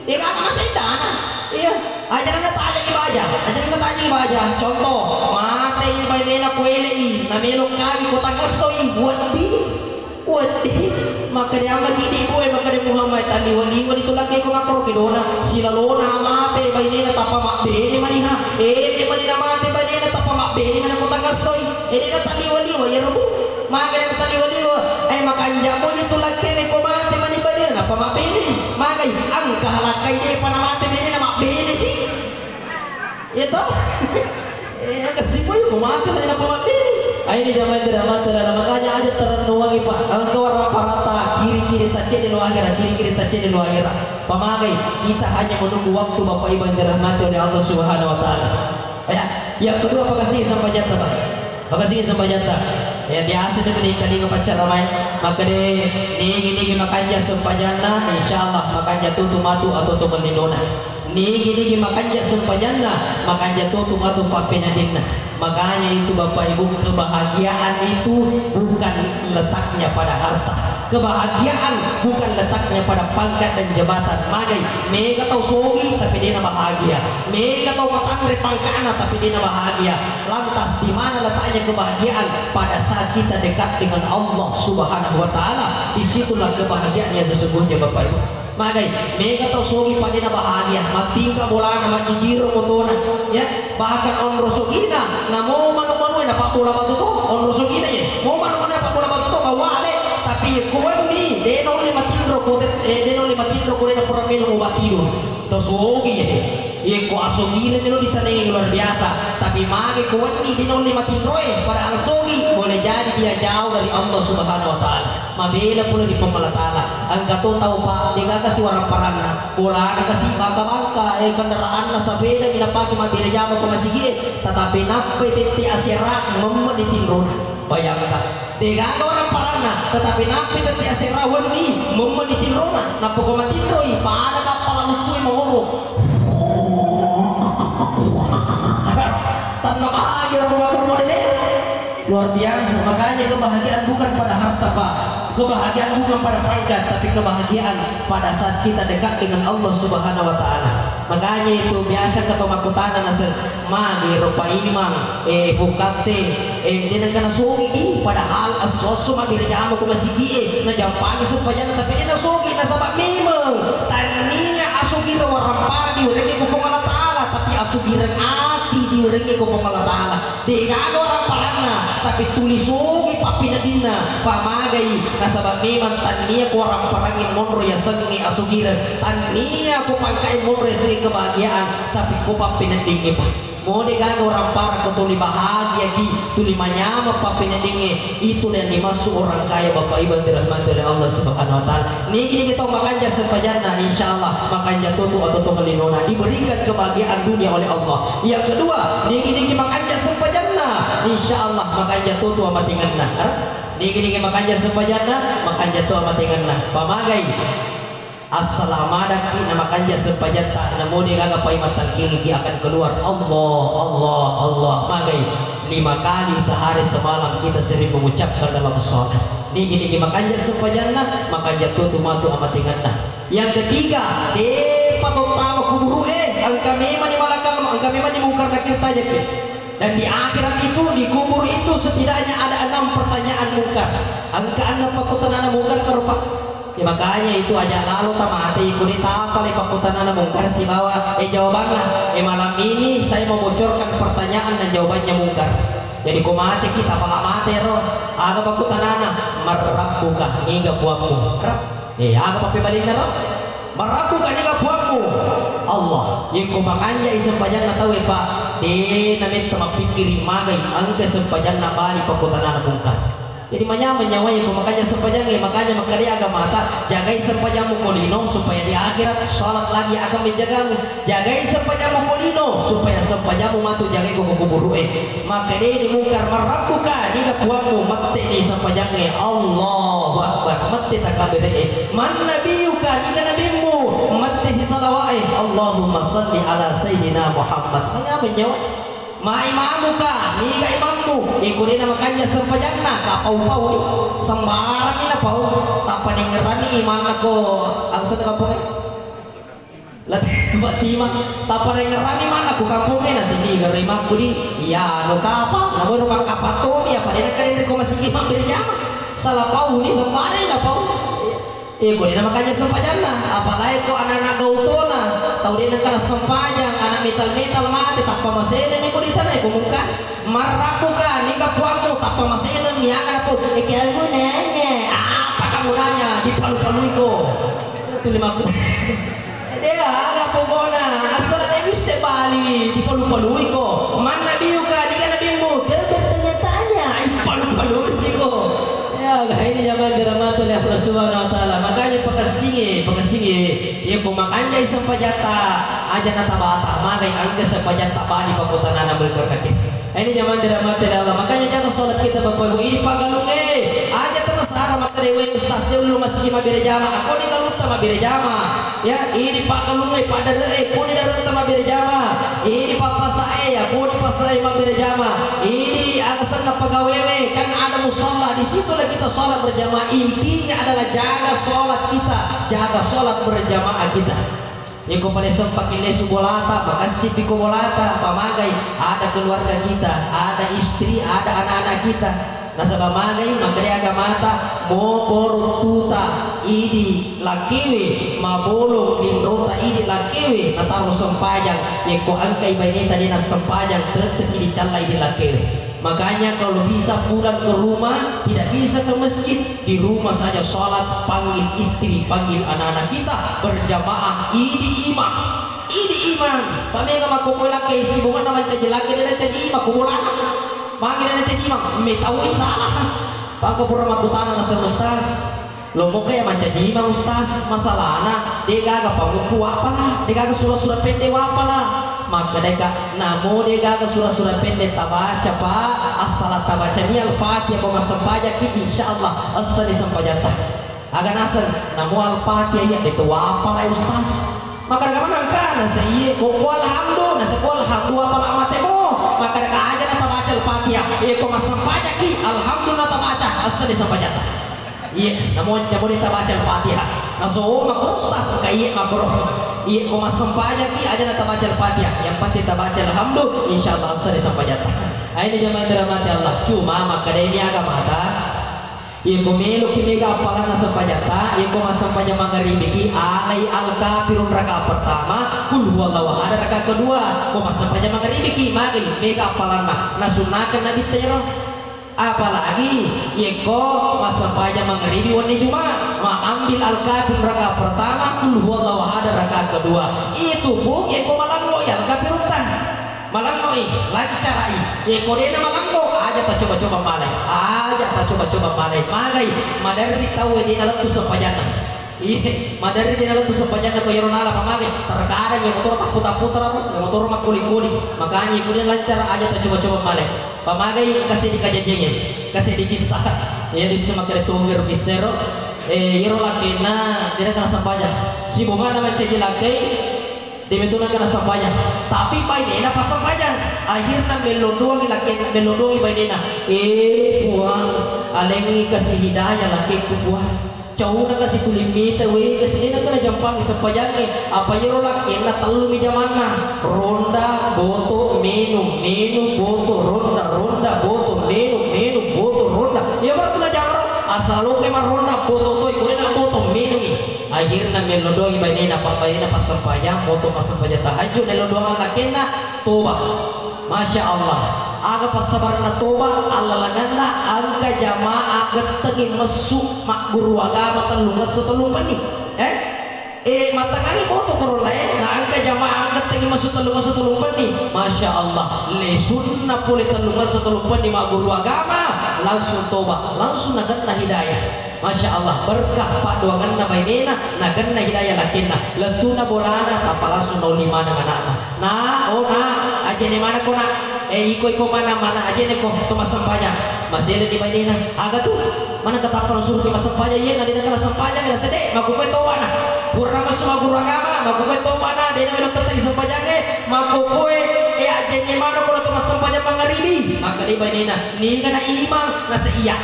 ika masih dana iya ajaran na taja ibaja contoh mati baginda kuele ina melong kawit ko tangasoy wedi maka dia magidi boy maka dia Muhammad tadi wali itu lagi ko ngakro kidona sila lona mate bainena tapa makbeni manina manina mate bainena tapa makbeni mana ko tangasoy na tali wali wa yarubu maka dia tali wali wa makanja mo itu lagi ko mate mani bainena pa makbeni maka ang kahalakay dia pa na mate bainena makbeni sih ito kasi mo yung mate bainena pa makbeni ini jamaah drama makanya aja terenuangi pak engkau orang parata kiri tace di luar akhirat pamagai kita hanya menunggu waktu Bapak Ibu yang dirahmati oleh Allah Subhanahu Wa Taala ya yang kedua pakasih sampai jata pak pakasih sampai jata ya biasa itu menikah di pacar ramai maka deh ini makanya sampai jana insyaallah makanya tutu matu atau tu melindona nigi makanya sempajana makanya tutu matu papinadina makanya itu Bapak Ibu kebahagiaan itu bukan letaknya pada harta kebahagiaan bukan letaknya pada pangkat dan jabatan magai mereka tahu sogi tapi dia bahagia mereka tahu matangre pangkana tapi dia bahagia lantas di mana letaknya kebahagiaan pada saat kita dekat dengan Allah Subhanahu Wa Taala disitulah kebahagiaan yang sesungguhnya Bapak Ibu magai mereka tahu sogi pada dia bahagia matingka bola nama jijiro motona ya bahkan on rosogina na mau manu na papula batuto on rosogina ya mau manu na papula batuto kawale tapi kuwan ni deno lima tindro ko na proramelo mo batido to sogi ya ko asogina melo ditanengi luar biasa tapi mage kuwan ni deno lima tindro pada al sogi boleh jadi dia jauh dari Allah Subhanahu Wa Taala mabela pula di pemalatala ang gato tahu pak dia kasih warang parana bola na kasih bangka kendaraan na sa beda minapaki mabila jama ko masigi tetapi nape teti asira memenitin rona bayangkan dia orang parana tetapi nape teti asira wani memenitin rona napo ko matinroi pada kapal utui mohoro tanpa bahagia luar biasa makanya kebahagiaan bukan pada harta pak kebahagiaan bukan pada pangkat tapi kebahagiaan pada saat kita dekat dengan Allah Subhanahu Wa Taala makanya itu biasa ketomakutana nasa magi rupa imang bukate dia kena sogi padahal asoso magi rejamo ko masigi na jampani sampajana tapi dia sogi na sabak memang tania asugira warampar di urenge ko Allah Taala tapi asugira ati di urenge ko Allah Taala di orang parana tapi tulis sogi papinadina pamagai nasabab memang tania ko orang parangin monro ya sengi asugira tania ko pangkai monro ya sengi kebahagiaan tapi ko papinadingi pa mau degaga orang para ko tuli bahagia ki tuli manyama papinadingi itu yang dimaksud orang kaya Bapak Ibu dirahmati oleh Allah Subhanahu Wa Taala niki kita makanya sepajana insyaallah makanya tutu atau melinona diberikan kebahagiaan dunia oleh Allah yang kedua niki makanya sepajana insyaallah makan jatuh tu amat ingatna digi makan jatuh sepajana makan jatuh amat ingatna pamagai assalamualaikum nama kanja sepajata namun dia gaga pai matan kiri dia akan keluar Allah magai 5 kali sehari semalam kita sering mengucapkan dalam sholat nigi makanja sepajana makanja tutu matu amat ingatna yang ketiga patutama kuburu ang kami mani malakal ang kami mani mungkar nakir tajaki dan di akhirat itu di kubur itu setidaknya ada 6 pertanyaan mungkar angka 6 pakutan mungkar kerupa ya makanya itu aja lalu tamati kunita kali pakutan mungkar si bawa jawabannya malam ini saya mau bocorkan pertanyaan dan jawabannya mungkar jadi kumati kita pala mati roh aga pakutan marabbuka hingga puamu aga papi balik na roh marabbuka hingga puamu Allah yang kumakanya isempajang na tahu pak di namit tamapikiri magai ang kesempajang na bali pakutan mungkar jadi menyawa yang makanya sempajang makanya makanya agama mata jagai sempajangmu kolino supaya di akhirat sholat lagi akan menjagamu jagai sempajangmu kolino supaya sempajangmu matu jagai kubur maka dia di mungkar marabuka di kapuamu mati di sempajangnya Allahu Akbar mati takabire man nabiyuka di nabimu mati si salawai Allahumma salli ala sayyidina Muhammad menyawa ma imamuka ni ga imammu ikutin makanya sempajangna kapau-pau sembarang ina pau tak paningerani imam ako ang sa kampung latih batima tak paningerani mana ku kampungnya na sini garima ku di iya no kapa namun rumah kapato ya padina kalian ko masih imam berjama salah pau ni sembarang ina pau ikutin makanya sempajangna apalagi ko anak-anak gautona tahu dia negara sempajang anak metal mati tak pamasena ni ko di tanay kumuka marapuka ni kapuamu tak pamasena ni akan aku kamu nanya apa kamu nanya di palu-palu ko itu 5 dia agak pokona asal dia bisa bali di palu-palu ko man nabiyuka di nabimu dia bertanya-tanya di palu-palu siko ya ini zaman dirahmati oleh Allah Subhanahu wa taala makanya pakasingi ya kumakanya isang pajata aja natabata magai angga sa pajata bali pakutanana berkati ini zaman dirahmati oleh Allah makanya jangan sholat kita Bapak Ibu ini pagalung aja terus arah maka dewe ustaz dia dulu masih mabire jama aku ni galuta mabire jama ya ini pagalung pada ku ni darata mabire jama ini papa saya aku ni pasai mabire jama ini alasan pagawewe kan ada musalla di situ lah kita sholat berjamaah intinya adalah jaga sholat kita jaga sholat berjamaah kita yang kau pada sempat ini subolata makasih piko bolata pamagai ada keluarga kita ada istri ada anak-anak kita nasabah magai makanya agamata mo tuta idi lakiwi mabolo minrota idi lakiwi nataro sempajang yang kau angkai bayi tadi nas sempajang tetap idi calai idi lakiwi makanya kalau bisa pulang ke rumah tidak bisa ke masjid di rumah saja sholat panggil istri panggil anak-anak kita berjamaah idi imam pamega makukulang kay sibungan naman caji lagi dia caji imam kumulan panggil dia caji imam metawin salah pagkapura makutana na sa ustaz lomo kaya man caji imam ustaz masalahna dia gaga pangupu apalah dia gaga surah-surah pendek apalah maka mereka namun dia gagal surah-surah pendek tabaca pak asal tabaca ni al-fatihah kau masam pajak insyaallah asal disampajata agan asal namun al-fatihah ya itu apa lah ustaz maka kamu nangka nasa iya kau alhamdulillah nasa kau alhamdulillah apa lama temo maka mereka aja tabaca al-fatihah kau masam pajak alhamdulillah tabaca asal disampajata iya namun dia tabaca al-fatihah naso makro ustaz kayak makro iya kau masam pajak aja nata baca al-fatihah yang penting tabaca alhamdulillah insyaallah asal disampajata ini zaman dirahmati Allah cuma maka dia ini agama mata iya kau melu kimega apalan nasa pajata iya kau masam pajak maghribi alai al-kafirun rakaat pertama kul huwallahu ahad rakaat kedua kau masam pajak maghribi magi mega apalan nasunakan nabi tayro apalagi yeko masa pajak maghribi wani cuma ambil al-kafir rakaat pertama kul huwallahu ahad rakaat kedua itu bu yeko malanggo ya al-kafir utan malanggo lancarai yeko dia malanggo aja tak coba-coba malai magai madari tahu dia lalu sepajana Iya, madari dia lalu tuh sepanjang atau yeronala pamage. Terkadang yang motor tak putar-putar apa, yang motor mak kuling-kuling. Makanya kemudian lancar aja tuh coba-coba malek. Pamage kasih dikajajengin, kasih dikisah. Ya di semakin tunggu kisero. Yero lakena dia kena sampainya. Si bunga nama cegi laki, dia betul kena sampainya. Tapi bainena pas sampainya. Akhirnya melodongi laki, melodongi bainena. Buang, alengi kasih hidayah laki buang. Jauh na kasi tulimita we kasi na kana jampang sampayang apa yero laki na telu mi jamana ronda boto minum boto ronda boto minum boto ronda ya berarti na jaro asalo ke ronda boto toy ko na boto minum akhirnya melodongi bainena pampaina pas sampayang boto pas sampayang tahajud melodongan laki na toba Masya Allah aga pas sabar na toba Allah lagana angka jamaah getegi mesuk mak guru agama telungas telung pani matangangi foto corona na angka jamaah getegi mesuk telungas telung pani Masya Allah le sunnah pule telungas telung pani mak guru agama langsung toba langsung nagana hidayah Masya Allah berkah pak doangan na bainena nagana hidayah lakinna lentuna bolana apa langsung nol lima dengan anak aja ni mana ko na iko mana aja nih kok tuh sampahnya masih ada di bainena agak tuh mana ketapan suruh di sampahnya ya nanti kena sampahnya nggak sedek maku kue toa na kurang masuk guru agama maku kue toa na dia nak tetap di sampahnya maku kue aja nih mana ko tuh sampahnya pangaribi maka di bainena nih kena imam nasa iya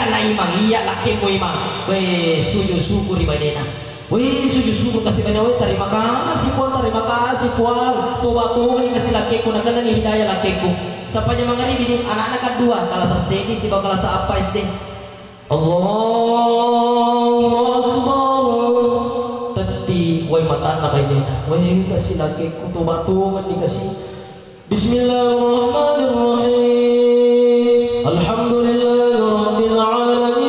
na imam iya laki mu imam we sujud syukur di bainena wih sujud syukur kasih banyak terima kasih puan toba ini kasih lakiku nak kena nih hidayah lakiku sampai jam maghribi ini anak-anak kan dua kelas SD si bakal kelas apa SD Allahu Akbar tadi woi mata nama ini wih kasih lakiku toba dikasih Bismillahirrahmanirrahim Alhamdulillahirabbil alamin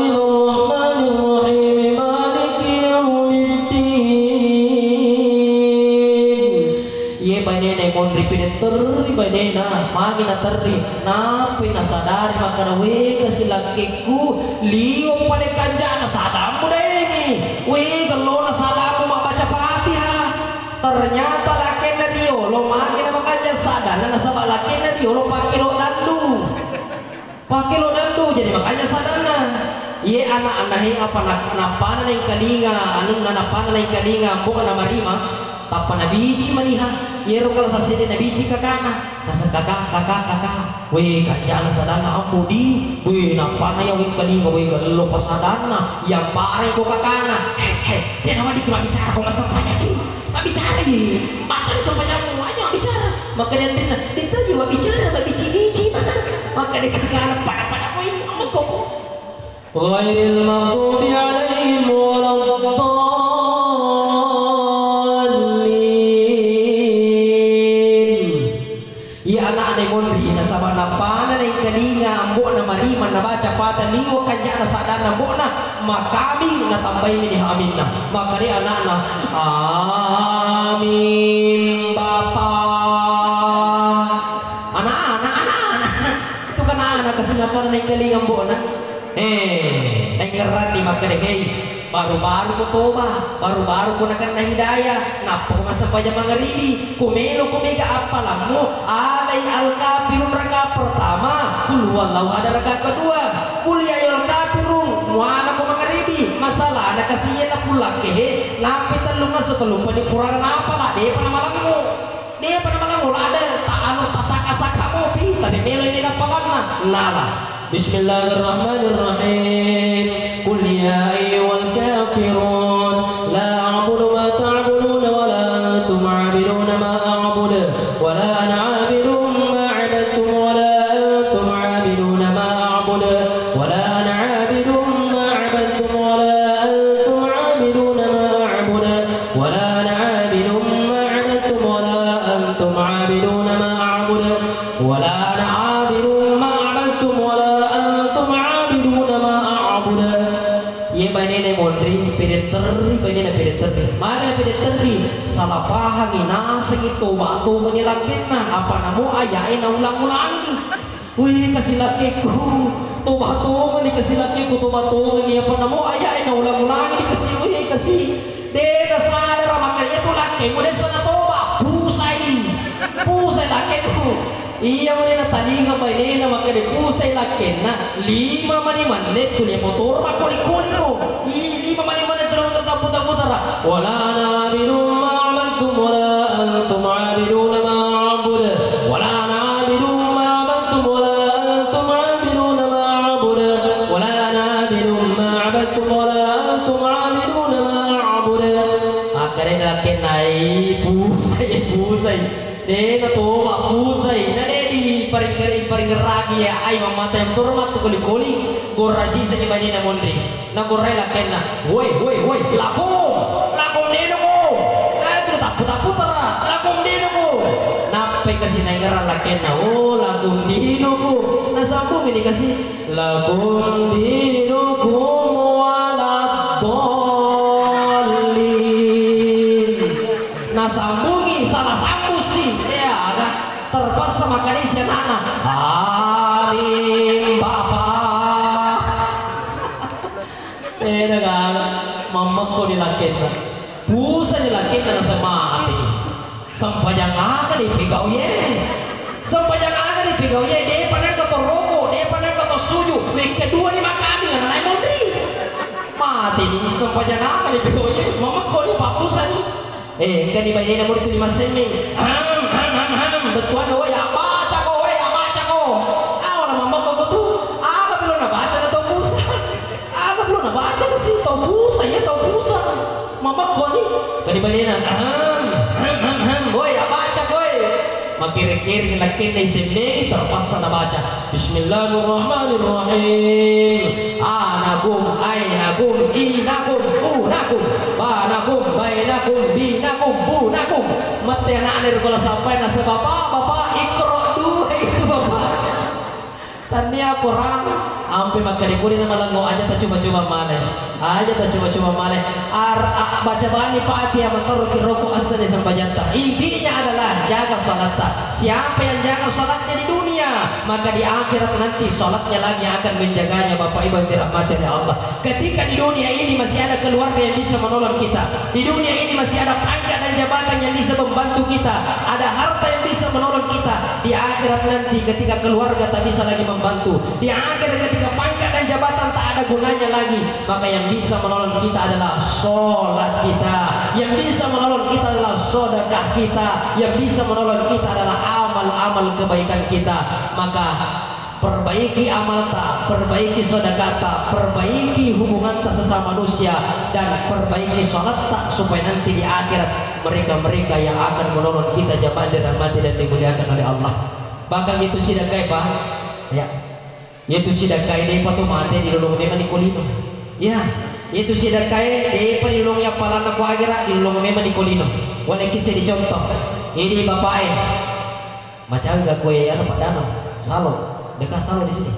terri badena magina terri napi nasadari makana we kasi lakiku liyo pale kanjana sadamu deh we kalau nasadamu membaca Fatihah ternyata lakena rio lo magina makanya sadana nasaba lakena rio lo pakai lo dandu jadi makanya sadana ye anak-anak apa napana yang kalinga anu napana yang kalinga bukan nama rima apa nabici maniha yero kalau sasede nabici kakana nasa kakak we kanjana sadana ampudi we napana ya we kalinga we gallo pasadana yang pare ko kakana dia nama dikira bicara kok sampanya ki bicara ye mata sampanya mu aja bicara maka dia tena itu juga bicara bici maka dia kakana pada koin amuk kok ghairil maghdubi alaihim waladdallin napana na ikalinga ambo na marima na baca pata liwa kanya na sadana ambo na makami na tambay ni amin na makari anak na amin bapa anak itu kan anak kasi napana na ikalinga ambo na engeran ni makari baru-baru ko toba baru-baru ko nakan na hidayah napo masa pa jam maghribi kumelo kumega apalamu alai al-kafirun raka pertama kul huwallahu ada raka kedua kul ya ayyuhal kafirun muala ko maghribi masalah na kasiya na pulang kehe lapit lunga setelu panipurana apa lah de panamalangu ada taano tasaka-saka mo pi tadi melo ini kapalanna nala Bismillahirrahmanirrahim Qul ya ayyuhal kafirun la a'budu ma ta'budun wa la antum 'abiduna ma a'budu wa la ana 'abidun ma 'abadtum wa la antum 'abiduna ma a'budu wa la ana 'abidun ma 'abadtum wa la antum 'abiduna ma a'budu wa la ana 'abidun ma 'abadtum wa la antum 'abiduna ma a'budu wa la ana 'abidun ma 'abadtum wa la mana pedeteri salah paham ina segitu waktu menilakin apa namu ayain ulang-ulang ini wih kasih lakiku tobat ni kasih lakiku tobat ni apa namu ayain ulang-ulang ini kasih laki mo desa na toba pusay laki mo iya mo na talinga ba na makani pusay laki na 5 manimanit kunya motor makuli-kuli mo 5 manimanit terus terputar-putar wala na'bidun ma'abantum wala antum 'abiduna ma'abud wala na'bidun ma'abantum wala antum 'abiduna ma'abud wala na'bidun ma'abantum wala antum 'abiduna ma'abud akhirnya laki naik pusay na to pusay na di paring ragi ya ay mamata yang turmat kuli-kuli gorasi sa ibani na mondri na goray laken na woi lakom dino ko ay taput-taputara lakom dino ko napay kasi naingara laken na lakom dino ko nasambung ini kasi lakom dino ko walad dolin nasambungi salah sambung sih ya ada terpaksa makan isi anak amin bapak kan mama ko dilakin pusa dilakin na sa mati sampayang aga di pigaw ye sampayang aga di pigaw ye de panang ka to roko de panang ka to suju week kedua ni makami na nai mondri mati ni sampayang aga di pigaw ye mama ko di papusa ni kan di bayi na mo tu 5 semi betuan oh ya baca ko awal mama ko betul aga belum na baca na to pusa aga belum na baca kasi to pusa ya to pusa mama ko ni kan di bayi na oh ya baca ko makir-kir lakin na semi terpaksa na baca bismillahirrahmanirrahim anakum ainakum inakum unakum banakum bainakum binakum bunakum mati anak-anak kalau sampai nasa bapak ikro dua itu bapak tania kurang sampai makan dikuli nama langgo aja tak coba-coba mana baca bani pak dia mentor kiroko asal di sembajanta intinya adalah jaga salatnya siapa yang jaga salatnya di dunia maka di akhirat nanti salatnya lagi akan menjaganya bapak ibu yang dirahmati oleh Allah ketika di dunia ini masih ada keluarga yang bisa menolong kita di dunia ini masih ada pangkat dan jabatan yang bisa membantu kita ada harta yang bisa menolong kita di akhirat nanti ketika keluarga tak bisa lagi membantu di akhirat ketika pangkat dan jabatan tak ada gunanya lagi maka yang bisa menolong kita adalah sholat kita yang bisa menolong kita adalah sedekah kita yang bisa menolong kita adalah amal-amal kebaikan kita maka perbaiki amal tak, perbaiki sedekah tak, perbaiki hubungan tak sesama manusia dan perbaiki sholat tak supaya nanti di akhirat mereka-mereka yang akan menolong kita jamaah dirahmati dan dimuliakan oleh Allah bahkan itu sedekah pak ya itu sedekah ini patu mati di lulung memang di kulino ya itu sedekah di perilung yang palana ku akhirat di lulung memang di kulino wala kisah dicontoh ini bapak macam gak kue ya padano salo dekat salo di sini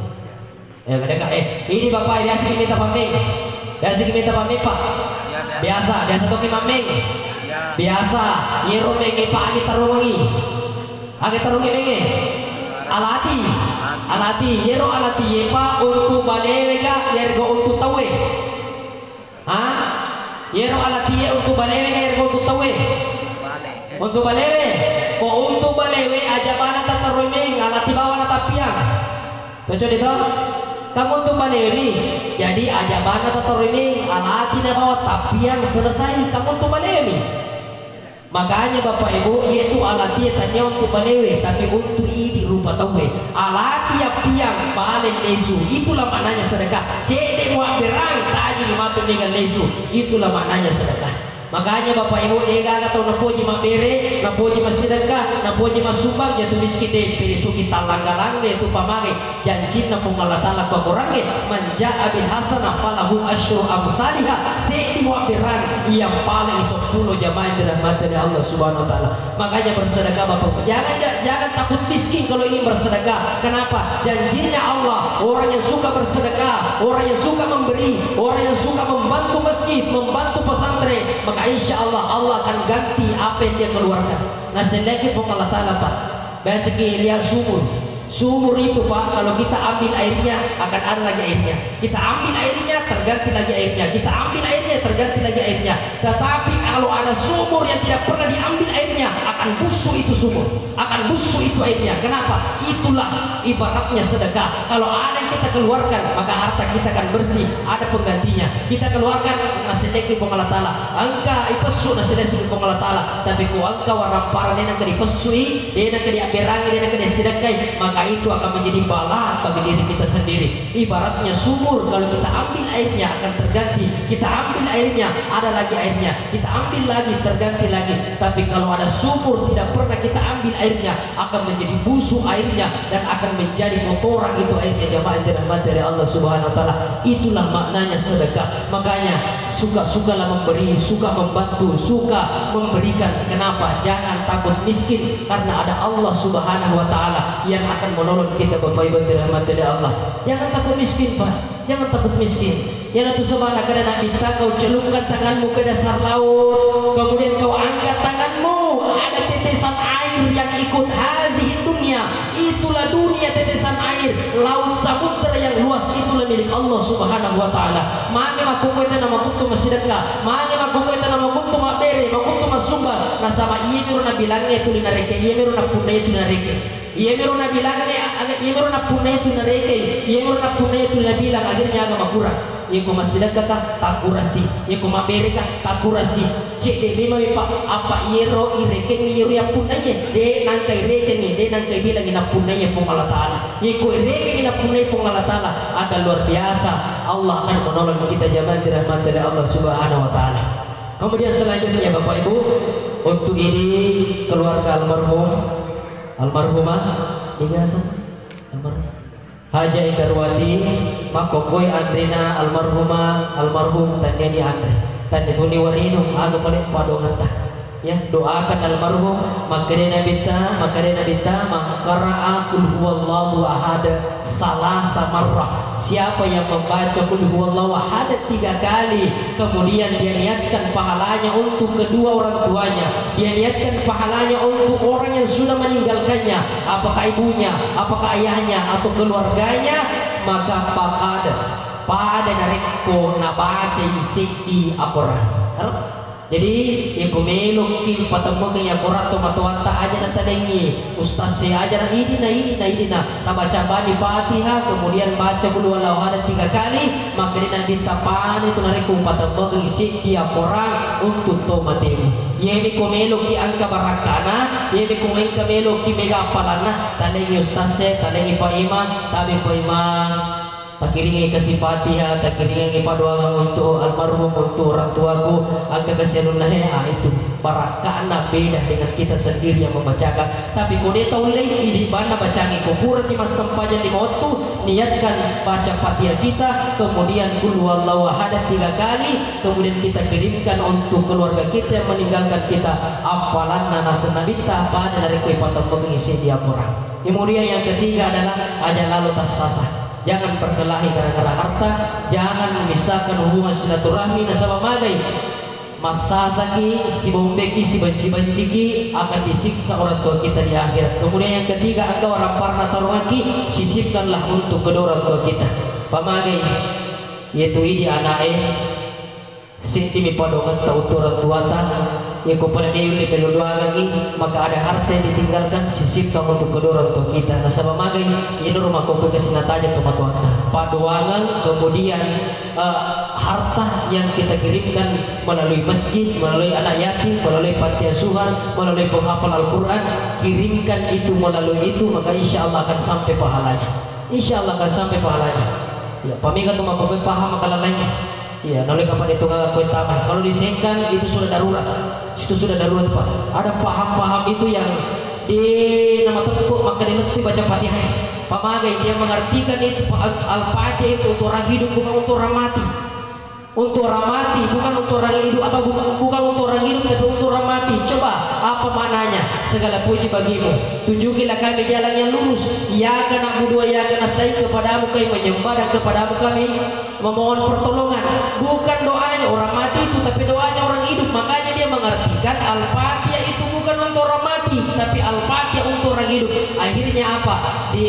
dekat ini bapak biasa kita paming pak biasa tuh kimaming biasa yero mengi pak kita rumangi menge alati yero alati yepa untuk balewe ka yergo untuk tawe yero alati ye untuk balewe ka yergo untuk tawe untuk balewe ko untuk balewe aja bana tataruming alati bawa na tapiang cocok itu kamu untuk balewe jadi aja bana tataruming alati na bawa tapiang selesai kamu untuk balewe makanya bapak ibu yaitu alati tanya untuk balewe tapi untuk ini rupa tawe alati ya piang balen lesu itulah maknanya sedekah cede muak berang tadi matu dengan lesu itulah maknanya sedekah makanya bapak ibu ega atau napoji mabere napoji masedekah napoji masumbang jatuh miskin perisu kita langga-langga itu pamage janji na Allah taala ko korange manja abil hasanah falahu asyru amsalha sedi muabiran yang paling 10 jamaah dirahmati oleh Allah Subhanahu wa taala makanya bersedekah bapak jangan takut miskin kalau ingin bersedekah kenapa janjinya Allah orang yang suka bersedekah orang yang suka memberi orang yang suka membantu masjid membantu pesantren maka insya Allah Allah akan ganti apa yang dia keluarkan. Nah sedekah pun Allah Taala pak. Basiki lihat sumur itu pak kalau kita ambil airnya akan ada lagi airnya. Kita ambil airnya terganti lagi airnya. Kita ambil airnya terganti lagi airnya. Tetapi kalau ada sumur yang tidak pernah diambil airnya, akan busuk itu sumur, akan busuk itu airnya. Kenapa? Itulah ibaratnya sedekah. Kalau ada yang kita keluarkan, maka harta kita akan bersih, ada penggantinya. Kita keluarkan nasedeki pong Allah Ta'ala, angka ipesu nasedeki pong Allah Ta'ala, tapi ku angka warang para nena ke dipesui, nena ke diamberangi, nena ke disedekai, maka itu akan menjadi bala bagi diri kita sendiri. Ibaratnya sumur, kalau kita ambil airnya akan terganti, kita ambil airnya ada lagi airnya, kita ambil lagi terganti lagi. Tapi kalau ada sumur tidak pernah kita ambil airnya, akan menjadi busuk airnya dan akan menjadi kotoran itu airnya. Jamaah yang dirahmati oleh Allah Subhanahu Wa Taala, itulah maknanya sedekah. Makanya suka-sukalah memberi, suka membantu, suka memberikan. Kenapa? Jangan takut miskin, karena ada Allah Subhanahu Wa Taala yang akan menolong kita. Bapak Ibu dirahmati oleh Allah, jangan takut miskin Pak, jangan takut miskin. Yang itu sebab karena Nabi minta kau celupkan tanganmu ke dasar laut, kemudian kau angkat tanganmu, ada tetesan air yang ikut hazi dunia. Itulah dunia, tetesan air, laut samudra yang luas, itulah milik Allah Subhanahu Wa Taala. Mange makungo itu nama kuntu masidaka, mange makungo itu nama kuntu mabere, makuntu masumba. Nah sama iya miruna bilangnya itu linareke, iya miruna punna itu linareke. Iya miruna bilangnya, iya miruna punna itu linareke, iya miruna punna itu bilang akhirnya agak kurang. Yang kumasidaka tak kurasi, yang kumabere tak kurasi. Cek de bima pak apa yero ireke ni yero yang punanya de nangkai reke ni de nangkai bilang ina punanya pun Allah Taala. Yang ku ireke ina punanya pun Allah Taala, agak luar biasa. Allah akan menolong kita jamaah dirahmati oleh Allah Subhanahu Wa Taala. Kemudian selanjutnya Bapak Ibu, untuk ini keluarga almarhumah Digasa Haja Darwati Makokoi Andrina almarhum Tanyani Andre Tanya Tuni Warino aga paling padongan tah ya, doakan almarhum makadena bita mangkara'a kul huwallahu ahad salasa marrah. Siapa yang membaca kul huwallahu ahad 3 kali, kemudian dia niatkan pahalanya untuk kedua orang tuanya, dia niatkan pahalanya untuk orang yang sudah meninggalkannya, apakah ibunya, apakah ayahnya atau keluarganya, maka pada nareko nabaca isi di Al-Quran. Jadi yang kumelok kim patamo kaya korato matawanta aja na tadengi ustaz si aja na idina baca bani Fatihah, kemudian baca qul huwallahu ahad 3 kali, maka nanti tapan itu nareko patamo kaya isi tiap orang untuk tomatemi. Yemi kumelok ki angka barakana, yemi kumelok ki mega apalana tadengi ustaz se tadengi Pak Imam, tapi Pak Imam takiringi kasih Fatihah, takiringi padoa untuk almarhum, untuk orang tuaku, agak keselunah itu barakana beda dengan kita sendiri yang membacakan. Tapi kau dia tahu lagi di mana bacanya kupur cuma sempajan di waktu niatkan baca Fatihah kita, kemudian qul huwallahu ahad 3 kali, kemudian kita kirimkan untuk keluarga kita yang meninggalkan kita apalan nanas nabita pada dari kuipatan mengisi dia orang. Kemudian yang ketiga adalah aja lalu tasasah. Jangan berkelahi gara-gara harta, jangan memisahkan hubungan silaturahmi nasabah magai. Masa saki si bombeki si benci-benci akan disiksa orang tua kita di akhirat. Kemudian yang ketiga, engkau orang parna tarungaki, sisipkanlah untuk kedua orang tua kita. Pamagai yaitu ini anake sinti mi padongan tau orang tua ta yang kepada dia lebih lagi, maka ada harta yang ditinggalkan sisipkan untuk kedua orang tua kita. Nah sama magai ini rumah kopi kesinataja tomatuanta paduangan, kemudian harta yang kita kirimkan melalui masjid, melalui anak yatim, melalui panti asuhan, melalui penghafal Al-Quran, kirimkan itu melalui itu, maka insya Allah akan sampai pahalanya. Insya Allah akan sampai pahalanya. Ya, pamiga tuh mau paham maka lainnya. Ya, nolai kapan itu nggak kue tamah. Kalau disingkan itu sudah darurat. Itu sudah darurat Pak. Ada paham-paham itu yang di nama tepuk maka diletih baca Fatihah. Pamagai dia mengartikan itu Al-Fatihah itu untuk orang hidup, bukan untuk orang mati. Untuk orang mati, bukan untuk orang hidup, apa bukan untuk orang hidup, tapi untuk orang mati. Coba apa maknanya? Segala puji bagimu, tunjukilah kami jalan yang lurus. Ya kana budua, ya kana stai, kepadamu kami menyembah dan kepadamu kami memohon pertolongan. Bukan doanya orang mati itu, tapi doanya orang hidup. Makanya dia mengartikan Al-Fatihah itu bukan untuk orang mati, tapi Al-Fatihah untuk orang hidup. Akhirnya apa? Di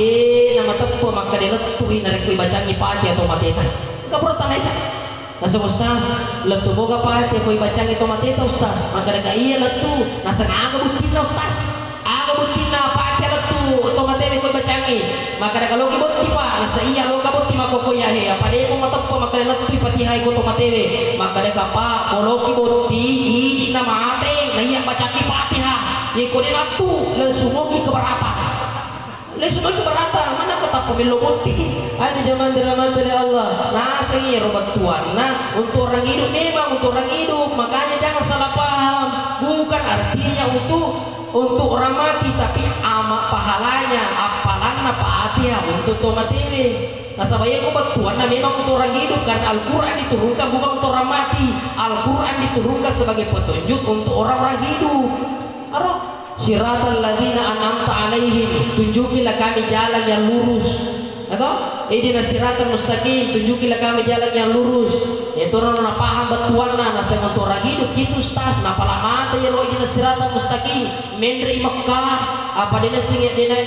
nama tepu maka diletuhi narik bacangi Fatihah atau mati itu. Enggak perlu tanya. Nasa Ustaz, letu boga pati ako ibacang ito matita Ustaz. Magkadaga iya letu, nasa nga butin na Ustaz. Aga butin na pati letu, ito matemi ko ibacangi. Magkadaga logi buti pa, nasa iya loga buti makukuyahe. Apade mo matapa magkadaga letu ipatihay ko ito matemi. Magkadaga pa, koloki buti, hiji na mate, na iya bacaki pati ha. Iko din letu, lesumogi keberatan. Lesu bagi berata mana kata pemilu buti ada zaman dirahmati oleh Allah. Nah sengi robat tuan. Nah untuk orang hidup memang untuk orang hidup, makanya jangan salah paham. Bukan artinya untuk orang mati, tapi amat pahalanya apalan apa hatinya untuk tomat ini. Nah sabaya robat tuan. Nah memang untuk orang hidup kan Al-Quran diturunkan bukan untuk orang mati. Al-Quran diturunkan sebagai petunjuk untuk orang-orang hidup. Arah Siratal ladzina an'amta alaihim, tunjukilah kami jalan yang lurus. Atau ihdinas siratal mustaqim, tunjukilah kami jalan yang lurus. Itu orang paham betuanna nasa untuk orang hidup gitu Ustaz. Napa lama teh ro ihdinas siratal mustaqim mendri Mekah apa dina sing dina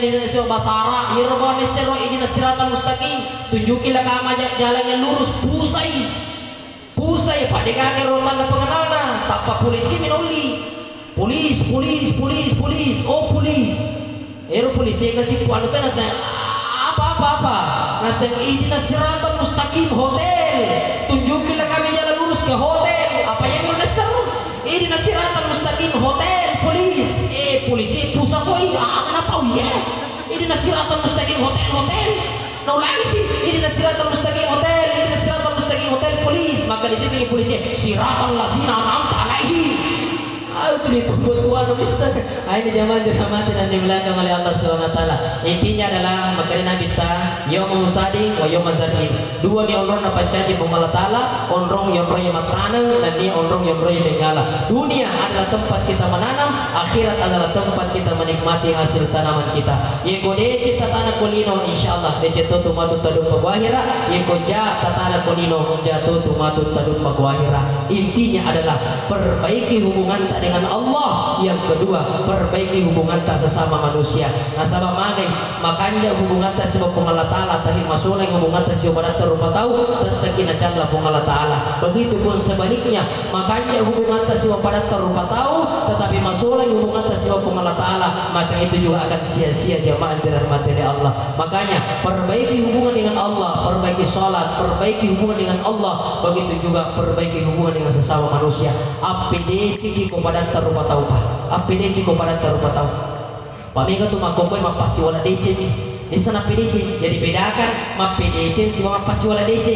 basara ya ro nesero ihdinas siratal mustaqim, tunjukilah kami jalan yang lurus. Pusai pada kaki rotan pengenalna tanpa polisi minuli. Polis, oh polis. Ero polisi kasih puan itu nasa apa. Nasa ihdinas siratal mustaqim hotel. Tunjukilah kami jalan lurus ke hotel. Apa yang mau seru? Ihdinas siratal mustaqim hotel polis. Polisi pusat koi. Kenapa ya? Ihdinas siratal mustaqim hotel. Nah lagi sih ihdinas siratal mustaqim hotel. Ihdinas siratal mustaqim hotel polis. Maka di sini polisi siratal ladzina an'amta alaihim. Itu buat Mister. Ini zaman dirahmati dan dimuliakan oleh Allah Subhanahu wa taala. Intinya adalah makanya kita yaumul sading wa yaumul zarhin. Dua ni onrong na pancaji Allah taala, onrong yang roya matana dan ni onrong yang roya bengala. Dunia adalah tempat kita menanam, akhirat adalah tempat kita menikmati hasil tanaman kita. Yeko dece tatana kulino insyaallah dece tu matut tadum pagwahira, yeko ja tatana kulino jatuh tu matut tadum pagwahira. Intinya adalah perbaiki hubungan dengan Allah. Yang kedua, perbaiki hubungan tak sesama manusia. Nasabah makanya hubungan tak sebab Allah taala tadi masalah hubungan tak sebab rupa tahu tetapi nacanlah Allah taala. Begitupun sebaliknya, makanya hubungan tak sebab rupa tahu tetapi masalah hubungan tak sebab Allah taala, maka itu juga akan sia-sia jamaah dirahmati oleh Allah. Makanya perbaiki hubungan dengan Allah, perbaiki salat, perbaiki hubungan dengan Allah, begitu juga perbaiki hubungan dengan sesama manusia. APD ciki kepada tarupa tahu pak, APD ciki kepada tarupa tahu. Pamiga tu makokoy mapasi wala DC ni. Isa na PDC, jadi bedakan ma PDC si mapasi wala DC.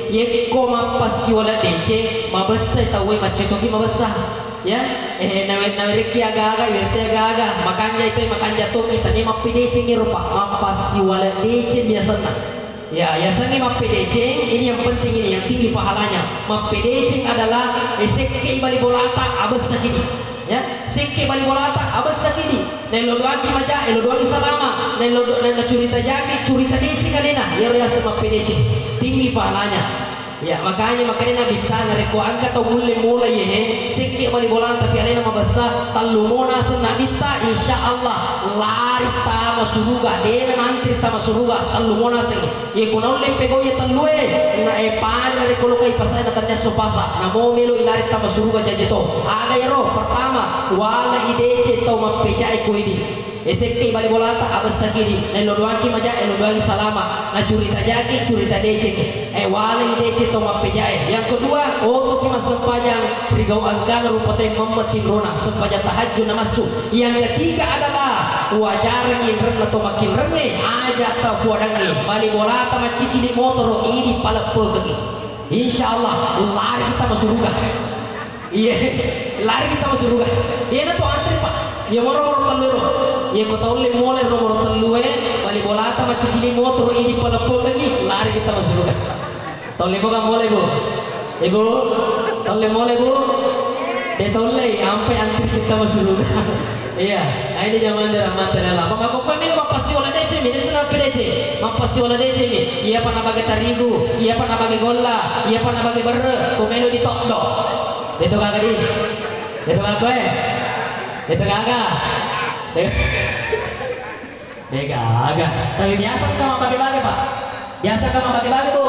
Ye ko mapasi wala DC, mabasa tahu maceto ki mabasa. Ya, nawiriki aga-aga, wirti aga-aga. Makanya itu makanya tu kita ni ma PDC ni rupa mapasi wala DC biasanya. Ya, biasanya ma PDC ini yang penting ini yang tinggi pahalanya. Ma PDC adalah esekei bali bolata abas sakini. Ya, sikki bali bolata abas sakini. Nelo doaki maja, elo doaki salama, nelo curita jagi, curita DC kalina. Ya ya sama PDC tinggi pahalanya. Ya makanya Nabi tanya reko angka tau mulai ye sikki bali bolata tapi alena mabasa talumona sana kita insyaallah lari ta masuruga dena nanti ta masuruga talumona sing ye kuno le pego ye talue na pan reko lokai pasai na tanya sopasa na mo melo ilari ta masuruga jajeto aga yero pertama wala idece tau mapejai ko ini esekti bali bolata abas sakini nelo doaki maja elo doaki salama na curita jagi curita DC wala idece tau mapejai. Yang kedua untuk mas sempajang rigau angkana rupate mamatin rona sempajang tahajud na masuk. Yang ketiga adalah wajar ngin atau makin renge aja ta puadangi bali bolata macici di motor ini pala pegegi insyaallah lari kita masuk surga. Iya lari kita masuk surga. Iya na to antri pak ya moro-moro taluro ya ko tahu le mole moro talue bali bolata macici di motor ini pala pegegi lari kita masuk surga. Tahu le boga mole bu ibu tahu le mole bu de tahu le sampai antri kita masuk surga. Iya, ini zaman dirahmati Allah. Maka kau ini mapasi wala DC, ini senang PDC, mapasi wala DC ini. Iya pana bagi tarigu, iya pana bagi gola, iya pana bagi berre. Kau melu di tokdo, itu kagak di, itu kagak, itu kagak, kagak. Tapi biasa kamu bagi-bagi pak, biasa kamu bagi-bagi bu,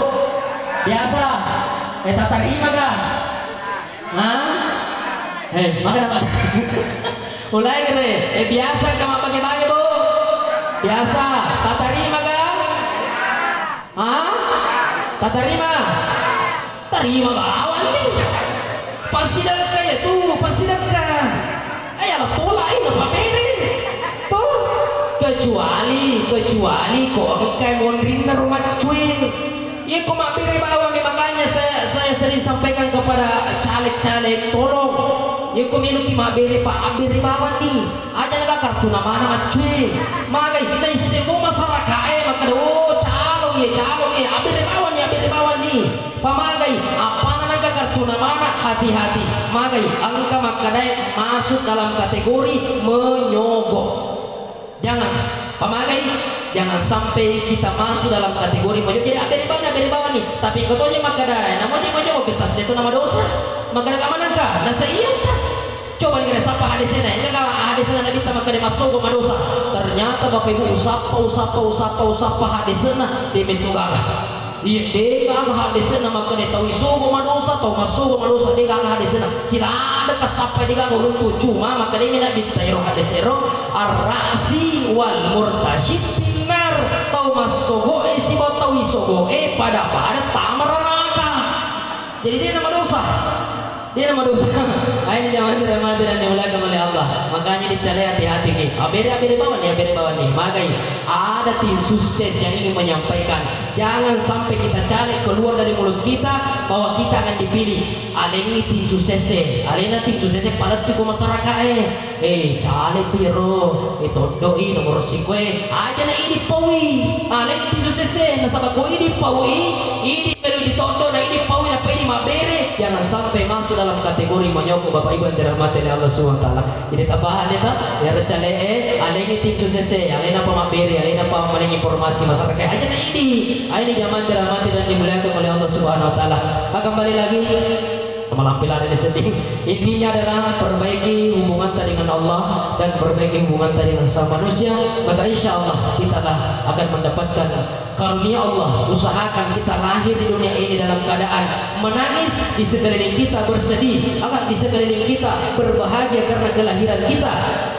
biasa. tak terima kah? Hah? Makan apa? Mulai kere. Biasa kamu bagi-bagi bu? Biasa. Tak terima kah? Hah? Tak terima? Terima bawan nih. Pasti dekat ya tuh, pasti dekat. Ayolah pola ini apa beri? Tuh. Kecuali kok kayak mondrin na rumah cuy. Ya kok mak beri bawa makanya saya sering sampaikan kepada caleg-caleg tolong. Ya kok minuki mak beri pak beri bawa nih. Aja naga kartu nama cuy. Magai kita semua masyarakat maka calon ya abiri bawa nih. Pamagai apa naga kartu nama hati-hati. Magai angka makadai masuk dalam kategori menyogok. Jangan, pamagai, jangan sampai kita masuk dalam kategori menyogok. Jadi abiri bawa nih. Tapi kau aja makadai, namanya menyogok ustaz itu nama dosa. Maka nak mana kah? Nasa iya ustaz. Coba dikira siapa hadisnya? Ini kalau hadisnya Nabi kita makadai masuk ke dosa. Ternyata bapak ibu usapa hadisnya dimintugang. Dia nggak hadisnya makadai tahu isu manusia tahu masuk manusia dia nggak hadisnya. Sila ada kasapa dia nggak urut cuma makadai mina bintayro hadisnya ar-ra'si wal murtasyid pinar tahu masuk si tahu isogo pada tamar neraka. Jadi dia nama dosa. Ini zaman dirahmati dan dimuliakan oleh Allah. Makanya dicari hati-hati nih. Abiri bawa nih. Makanya ada tim sukses yang ingin menyampaikan. Jangan sampai kita cari keluar dari mulut kita bahwa kita akan dipilih. Aleni tim sukses, alena tim sukses palat tuh masyarakat cari tuh ya roh. Itu doi nomor sikwe. Aja na ini pawi. Aleni tim sukses. Nasabak ko ini pawi. Ini perlu ditondo na ini pawi na pwede mabere. Jangan sampai masuk dalam kategori menyokong Bapak Ibu yang dirahmati oleh Allah SWT. Jadi tambahan itu ya recale alengi tim sukses alena pamaberi alena pamaling informasi masyarakat aja nah ini zaman dirahmati dan dimuliakan oleh Allah SWT. Kembali lagi melampilan ini sedih. Intinya adalah perbaiki hubungan kita dengan Allah dan perbaiki hubungan kita dengan sesama manusia. Maka insya Allah kita lah akan mendapatkan karunia Allah. Usahakan kita lahir di dunia ini dalam keadaan menangis, di sekeliling kita bersedih, akan di sekeliling kita berbahagia karena kelahiran kita.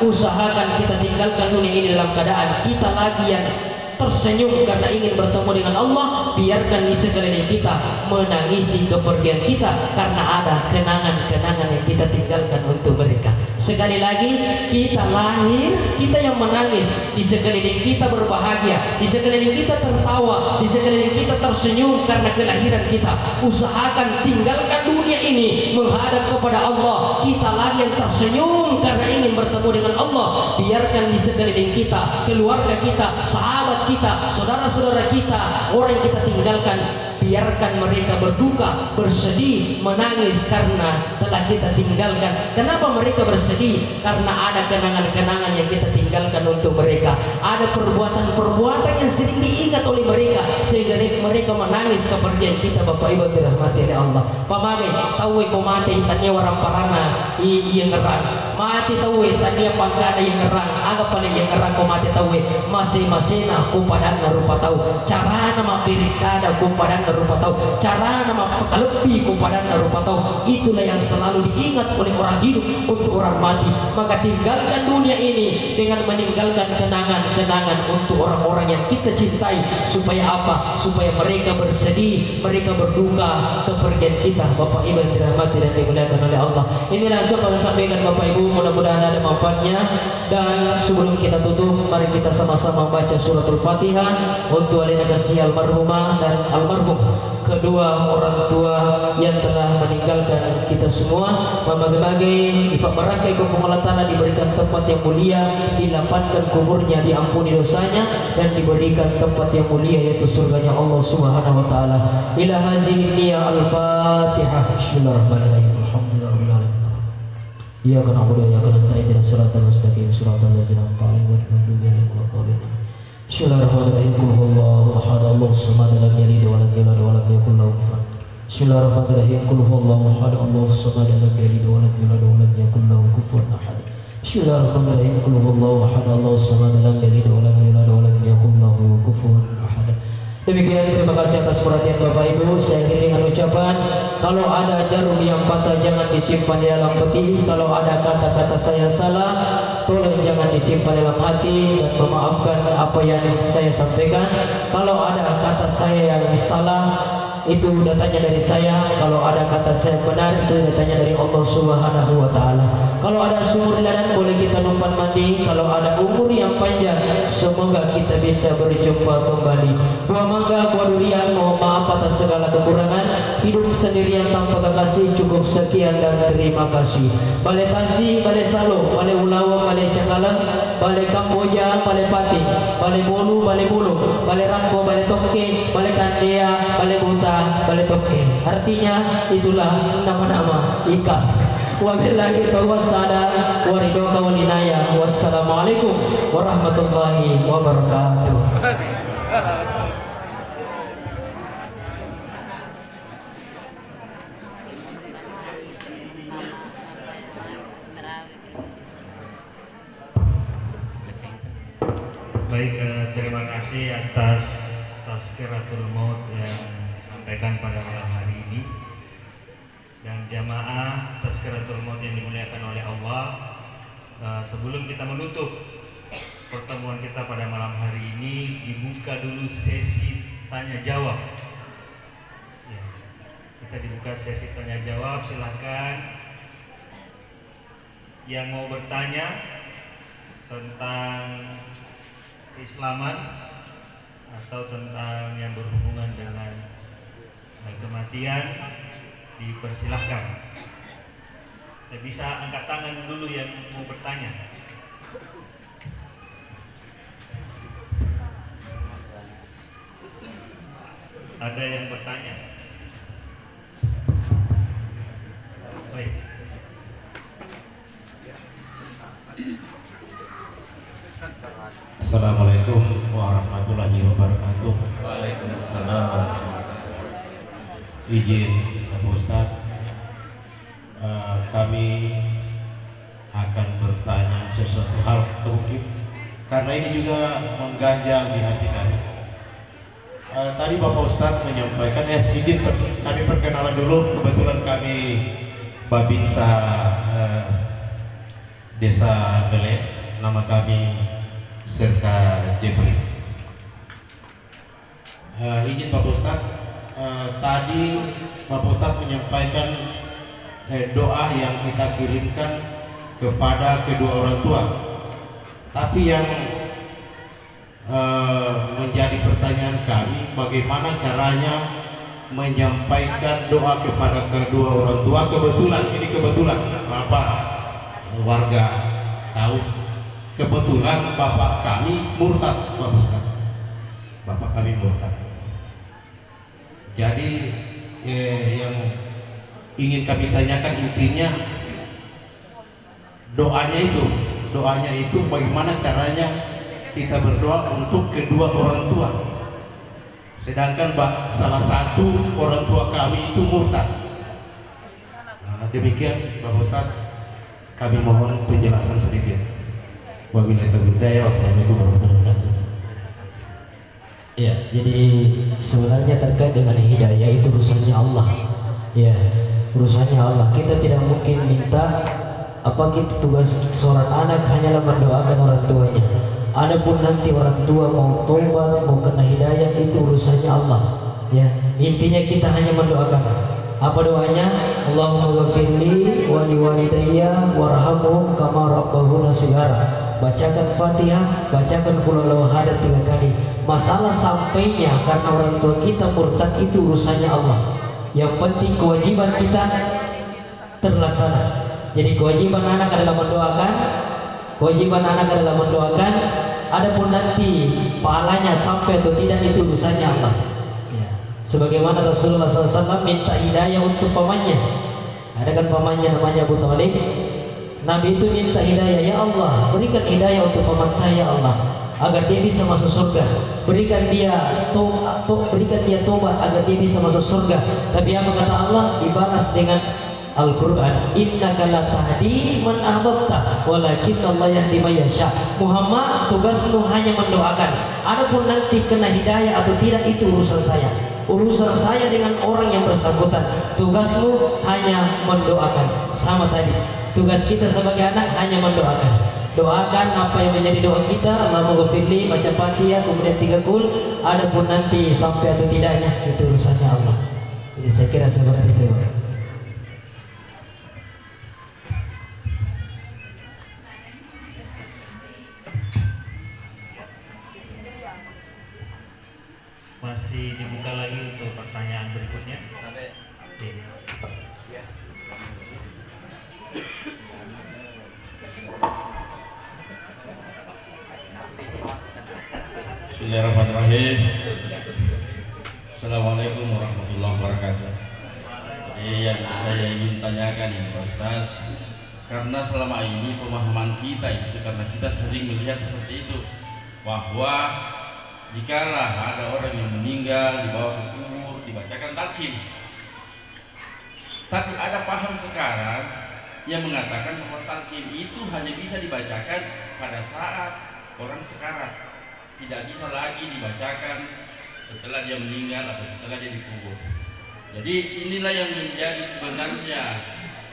Usahakan kita tinggalkan dunia ini dalam keadaan kita lagi yang tersenyum karena ingin bertemu dengan Allah. Biarkan di sekeliling kita menangisi kepergian kita karena ada kenangan-kenangan yang kita tinggalkan untuk mereka. Sekali lagi kita lahir, kita yang menangis, di sekeliling kita berbahagia, di sekeliling kita tertawa, di sekeliling kita tersenyum karena kelahiran kita. Usahakan tinggalkan dunia ini menghadap kepada Allah. Kita lagi yang tersenyum karena ingin bertemu dengan Allah. Biarkan di sekeliling kita, keluarga kita, sahabat kita, saudara-saudara kita, orang yang kita tinggalkan, biarkan mereka berduka, bersedih, menangis karena telah kita tinggalkan. Kenapa mereka bersedih? Karena ada kenangan-kenangan yang kita tinggalkan untuk mereka. Ada perbuatan-perbuatan yang sering diingat oleh mereka sehingga mereka menangis kepergian kita. Bapak Ibu dirahmati oleh Allah. Pamagai tahu ko mati tanya orang parana yang ngerang. Mati tahu tanya pangkada yang ngerang. Agak paling yang ngerang ko mati tahu masing-masing aku padang rupa tahu. Cara nama pirikada ko padang rupa tahu, cara nama lebih kepada rupa tahu. Itulah yang selalu diingat oleh orang hidup untuk orang mati. Maka tinggalkan dunia ini dengan meninggalkan kenangan-kenangan untuk orang-orang yang kita cintai. Supaya apa? Supaya mereka bersedih, mereka berduka kepergian kita. Bapak Ibu yang dirahmati dan dimuliakan oleh Allah, inilah yang saya sampaikan Bapak Ibu. Mudah-mudahan ada manfaatnya. Dan sebelum kita tutup, mari kita sama-sama baca suratul Fatihah untuk alina kasih almarhumah dan almarhum kedua orang tua yang telah meninggalkan kita semua. Berbagai ifak barakai tanah diberikan tempat yang mulia, dilapangkan kuburnya, diampuni dosanya, dan diberikan tempat yang mulia yaitu surganya Allah Subhanahu wa taala. Ila hazihi niyya al-Fatihah. Bismillahirrahmanirrahim. Alhamdulillahirabbil alamin. Iyyaka na'budu wa iyyaka nasta'in. Ihdinas siratal mustaqim. Siratal ladzina an'amta 'alaihim ghairil maghdubi 'alaihim waladdallin. Bismillahirrahmanirrahim. Qul huwallahu ahad, Allahu samad, lam yalid wa lam yulad wa lam yakul lahu kufuwan ahad. Bismillahirrahmanirrahim. Qul huwallahu ahad, Allahu samad, lam yalid wa lam yulad wa lam yakul lahu kufuwan ahad. Bismillahirrahmanirrahim. Qul huwallahu ahad, Allahu samad, lam yalid wa lam yulad wa lam yakul lahu kufuwan ahad. Demikian, terima kasih atas perhatian Bapak Ibu. Saya akhiri dengan ucapan, kalau ada jarum yang patah jangan disimpan di dalam peti. Kalau ada kata-kata saya salah, tolong jangan disimpan dalam hati dan memaafkan apa yang saya sampaikan. Kalau ada kata saya yang salah, itu datanya dari saya. Kalau ada kata saya benar, itu datanya dari Allah Subhanahu wa Ta'ala. Kalau ada sumur ladan, boleh kita numpang mandi. Kalau ada umur yang panjang, semoga kita bisa berjumpa kembali. Buah mangga, buah durian, mohon maaf atas segala kekurangan. Hidup sendirian tanpa kekasih, cukup sekian dan terima kasih. Balai Tasi, Balai Salo, Balai Ulawang, Balai Cakalang, Balai Kamboja, Balai Pati, Balai Bolu, Balai Bulu, Balai Rangko, Balai Tongke, Balai Kandea, Balai Buta, Balai Tongke. Artinya itulah nama-nama ikan. Wabillahi taufiq wa ridha wal inayah. Wassalamualaikum warahmatullahi wabarakatuh. Baik, terima kasih atas tazkiratul maut yang disampaikan pada malam hari ini. Dan jamaah tazkiratul maut yang dimuliakan oleh Allah, sebelum kita menutup pertemuan kita pada malam hari ini, dibuka dulu sesi tanya jawab. Ya, kita dibuka sesi tanya jawab. Silahkan yang mau bertanya tentang keislaman atau tentang yang berhubungan dengan kematian, dipersilahkan. Kita bisa angkat tangan dulu yang mau bertanya. Ada yang bertanya? Baik. Assalamualaikum warahmatullahi wabarakatuh. Waalaikumsalam. Izin Pak Ustadz, kami akan bertanya sesuatu hal mungkin karena ini juga mengganjal di hati kami. Tadi Bapak Ustadz menyampaikan, izin kami perkenalan dulu. Kebetulan kami Babinsa Desa Bele, nama kami serta Jebri. Izin Bapak Ustadz, tadi Bapak Ustadz menyampaikan doa yang kita kirimkan kepada kedua orang tua. Tapi yang menjadi pertanyaan kami, bagaimana caranya menyampaikan doa kepada kedua orang tua? Kebetulan Bapak warga tahu, kebetulan bapak kami murtad, Pak Ustaz. Bapak kami murtad. Jadi yang ingin kami tanyakan intinya doanya itu bagaimana caranya kita berdoa untuk kedua orang tua, sedangkan salah satu orang tua kami itu murtad. Demikian Bapak Ustaz, kami mohon penjelasan sedikit. Wabillahi taufiq hidayah. Wassalamualaikum warahmatullahi wabarakatuh. Ya, jadi sebenarnya terkait dengan hidayah itu urusannya Allah. Ya, urusannya Allah. Kita tidak mungkin minta tugas seorang anak hanyalah mendoakan orang tuanya. Adapun nanti orang tua mau tobat, mau kena hidayah, itu urusannya Allah. Ya, intinya kita hanya mendoakan. Apa doanya? Allahumma ghafirli wa liwalidayya warhamhum kama rabbahuna shighara. Bacakan Fatihah, bacakan qul huwallahu ahad 3 kali. Masalah sampainya karena orang tua kita murtad itu urusannya Allah. Yang penting kewajiban kita terlaksana. Jadi kewajiban anak adalah mendoakan. Adapun nanti pahalanya sampai atau tidak itu urusannya Allah. Ya. Sebagaimana Rasulullah SAW minta hidayah untuk pamannya. Ada kan pamannya namanya Abu Thalib. Nabi itu minta hidayah, ya Allah berikan hidayah untuk paman saya Allah, agar dia bisa masuk surga. Berikan dia tobat agar dia bisa masuk surga. Tapi apa kata Allah? Dibalas dengan Al-Quran, innaka la tahdi man ahbabta walakin Allah yahdi man yasha. Muhammad, tugasmu hanya mendoakan. Adapun nanti kena hidayah atau tidak itu urusan saya. Urusan saya dengan orang yang bersangkutan. Tugasmu hanya mendoakan. Sama tadi, tugas kita sebagai anak hanya mendoakan. Doakan apa yang menjadi doa kita. Allahumma ghfirli, baca Fatihah, kemudian 3 kul. Adapun nanti sampai atau tidaknya itu urusannya Allah. Jadi saya kira seperti itu. Masih dibuka lagi untuk pertanyaan berikutnya. Bismillahirrahmanirrahim. Assalamualaikum warahmatullahi wabarakatuh. Yang saya ingin tanyakan ini Pak Ustaz, karena selama ini pemahaman kita itu, karena kita sering melihat seperti itu, bahwa jikalau ada orang yang meninggal dibawa ke kubur dibacakan talqin. Tapi ada paham sekarang yang mengatakan bahwa talqin itu hanya bisa dibacakan pada saat orang sekarat, tidak bisa lagi dibacakan setelah dia meninggal atau setelah dia dikubur. Jadi inilah yang menjadi sebenarnya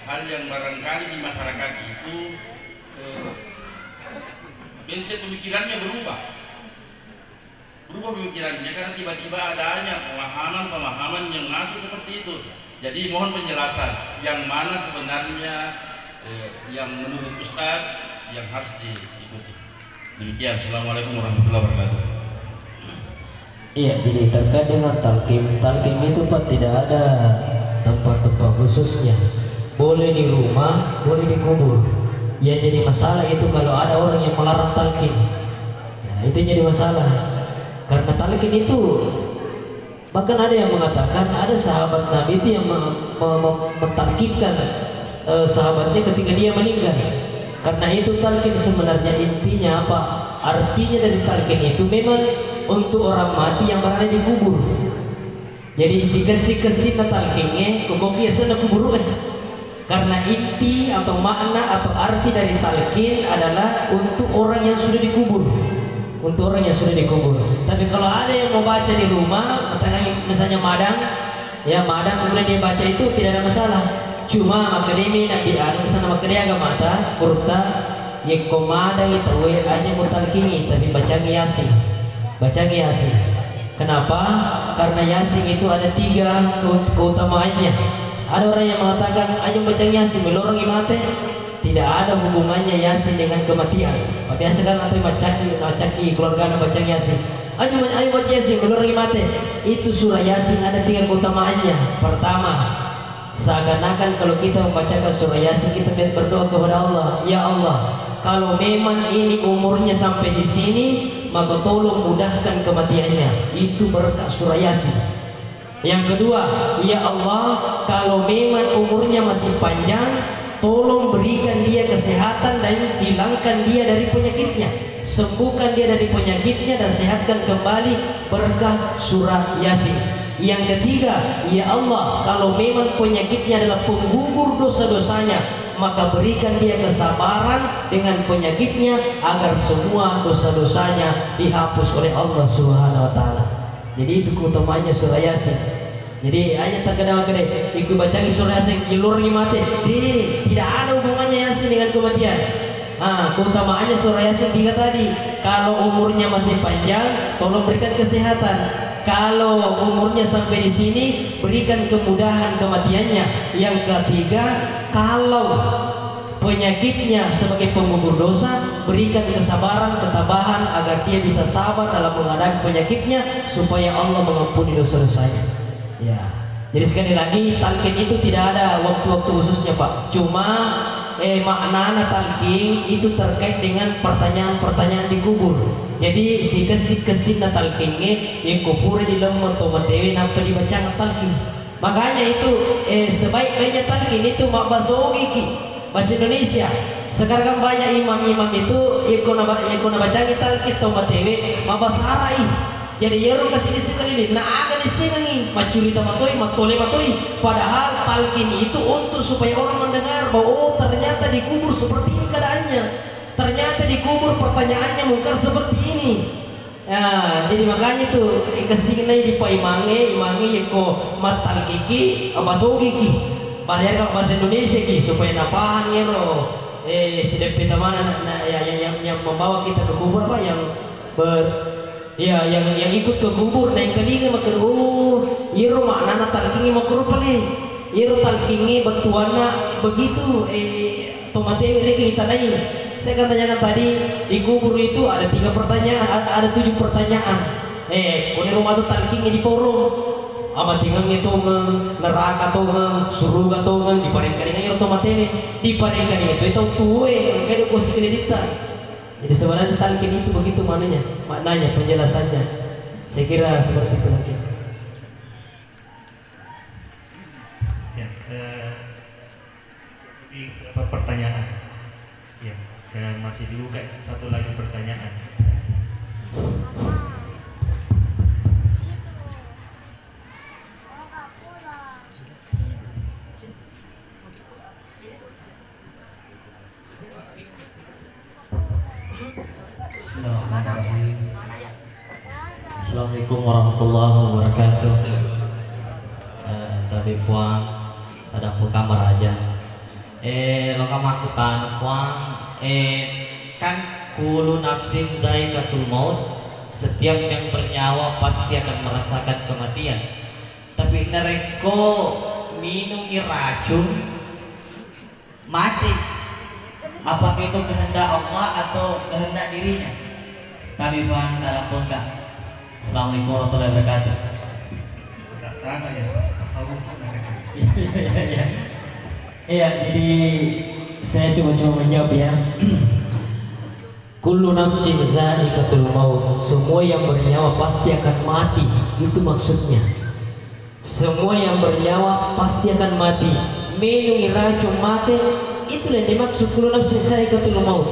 hal yang barangkali di masyarakat itu mindset pemikirannya berubah pemikirannya, karena tiba-tiba adanya pemahaman yang masuk seperti itu. Jadi mohon penjelasan yang mana sebenarnya yang menurut Ustaz yang harus diikuti. Demikian. Assalamualaikum warahmatullahi wabarakatuh. Iya, jadi terkait dengan talqin itu Pak tidak ada tempat-tempat khususnya. Boleh di rumah, boleh dikubur. Yang jadi masalah itu kalau ada orang yang melarang talqin. Nah, itu jadi masalah. Karena talqin itu, bahkan ada yang mengatakan ada sahabat Nabi itu yang mentalqinkan sahabatnya ketika dia meninggal. Karena itu talqin sebenarnya intinya apa? Artinya dari talqin itu memang untuk orang mati yang berada di kubur. Jadi si talqinnya kemudian sana kubur kan. Karena inti atau makna atau arti dari talqin adalah untuk orang yang sudah dikubur. Untuk orang yang sudah dikubur. Tapi kalau ada yang mau baca di rumah, misalnya madang kemudian dia baca itu tidak ada masalah. Cuma akademi nabi misalnya akademi agama mata kurta yang komadang itu aja mutalkini tapi baca yasin. Kenapa? Karena yasin itu ada 3 keutamaannya. Ada orang yang mengatakan aja baca yasin melorong mati. Tidak ada hubungannya yasin dengan kematian. Biasa kan atau macaki keluarga baca yasin. Ayo baca yasin melorong mati. Itu surah yasin ada 3 keutamaannya. Pertama, seakan-akan kalau kita membacakan surah yasin kita berdoa kepada Allah, ya Allah, kalau memang ini umurnya sampai di sini, maka tolong mudahkan kematiannya. Itu berkat surah yasin. Yang kedua, ya Allah, kalau memang umurnya masih panjang, tolong berikan dia kesehatan dan hilangkan dia dari penyakitnya, sembuhkan dia dari penyakitnya dan sehatkan kembali berkah surah yasin. Yang ketiga, ya Allah, kalau memang penyakitnya adalah penggugur dosa-dosanya, maka berikan dia kesabaran dengan penyakitnya agar semua dosa-dosanya dihapus oleh Allah Subhanahu wa taala. Jadi itu keutamanya surah yasin. Jadi ayat terkenal kedai ikut baca surah yasin ilur mati. Tidak ada hubungannya yasin dengan kematian. Keutamaannya surah yasin 3 tadi. Kalau umurnya masih panjang, tolong berikan kesehatan. Kalau umurnya sampai di sini, berikan kemudahan kematiannya. Yang ketiga, kalau penyakitnya sebagai penggugur dosa, berikan kesabaran, ketabahan agar dia bisa sabar dalam menghadapi penyakitnya supaya Allah mengampuni dosa-dosanya. Ya, jadi sekali lagi talqin itu tidak ada waktu-waktu khususnya Pak. Cuma makna talqin itu terkait dengan pertanyaan-pertanyaan di kubur. Jadi si kesin talqinnya yang kubur di lemah atau matewi nampak dibaca talqin. Makanya itu sebaik-baiknya talqin itu bahasa Indonesia. Sekarang kan banyak imam-imam itu ikut baca talqin atau matewi bahasa Arab. Jadi yero kasih sekali nah agak disenangi macurita matoi. Padahal talqin itu untuk supaya orang mendengar bahwa ternyata dikubur seperti ini keadaannya. Ternyata dikubur pertanyaannya mungkar seperti ini. Ya, jadi makanya tuh kasih nai di imange ya ko matal kiki apa so kiki. Bahaya kalau bahasa Indonesia ki supaya napaan ya lo. Sidep kita mana yang membawa kita ke kubur apa yang yang ikut ke kubur nah yang kedua makan iro makna talkingi makro pale iro talkingi batuana begitu tomate mereka kita nanya. Saya akan tanyakan tadi di kubur itu ada 3 pertanyaan, ada 7 pertanyaan. Kone rumah itu talkingi di porong. Ama tinggal itu neraka atau surga atau diparingkan ini otomatis diparingkan itu tuwe kayak kusi kredita. Jadi sebenarnya talqin itu begitu maknanya penjelasannya. Saya kira seperti itu mungkin. Ya, ini beberapa pertanyaan. Ya, dan masih dibuka satu lagi pertanyaan. Assalamualaikum warahmatullahi wabarakatuh. Tadi puang ada pun kamar aja. Lo aku kan puang kan kulu nafsin zaikatul maut. Setiap yang bernyawa pasti akan merasakan kematian. Tapi nereko minumi racun mati. Apakah itu kehendak Allah atau kehendak dirinya? Kami puang dalam enggak. Assalamualaikum warahmatullahi wabarakatuh. Tanya ya tasawuf mereka. Iya, jadi saya cuma menjawab ya. Kullu nafsin za'iqatul maut. Semua yang bernyawa pasti akan mati. Itu maksudnya. Semua yang bernyawa pasti akan mati. Minum racun mati. Itulah yang dimaksud kullu nafsin za'iqatul maut.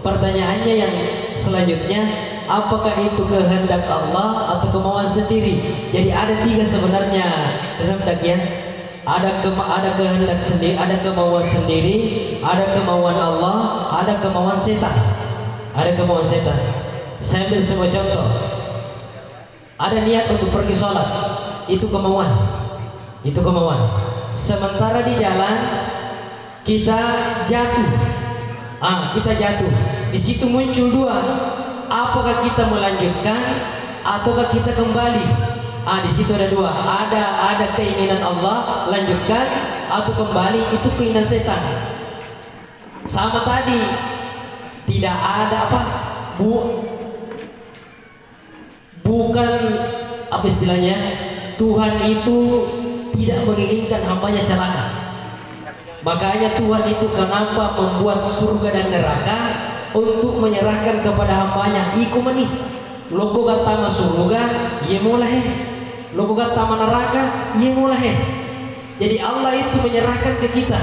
Pertanyaannya yang selanjutnya, apakah itu kehendak Allah atau kemauan sendiri? Jadi ada 3 sebenarnya kehendak ya. Ada kehendak sendiri, ada kemauan sendiri, ada kemauan Allah, ada kemauan setan. Ada kemauan setan. Saya ambil sebuah contoh. Ada niat untuk pergi sholat, itu kemauan. Itu kemauan. Sementara di jalan kita jatuh. Kita jatuh. Di situ muncul 2. Apakah kita melanjutkan ataukah kita kembali? Di situ ada 2. Ada keinginan Allah lanjutkan atau kembali, itu keinginan setan. Sama tadi tidak ada bukan apa istilahnya, Tuhan itu tidak menginginkan hambanya celaka. Makanya Tuhan itu kenapa membuat surga dan neraka untuk menyerahkan kepada hambanya. Iku menih logo gatama surga ye mulai, logo gatama neraka ye mulai. Jadi Allah itu menyerahkan ke kita.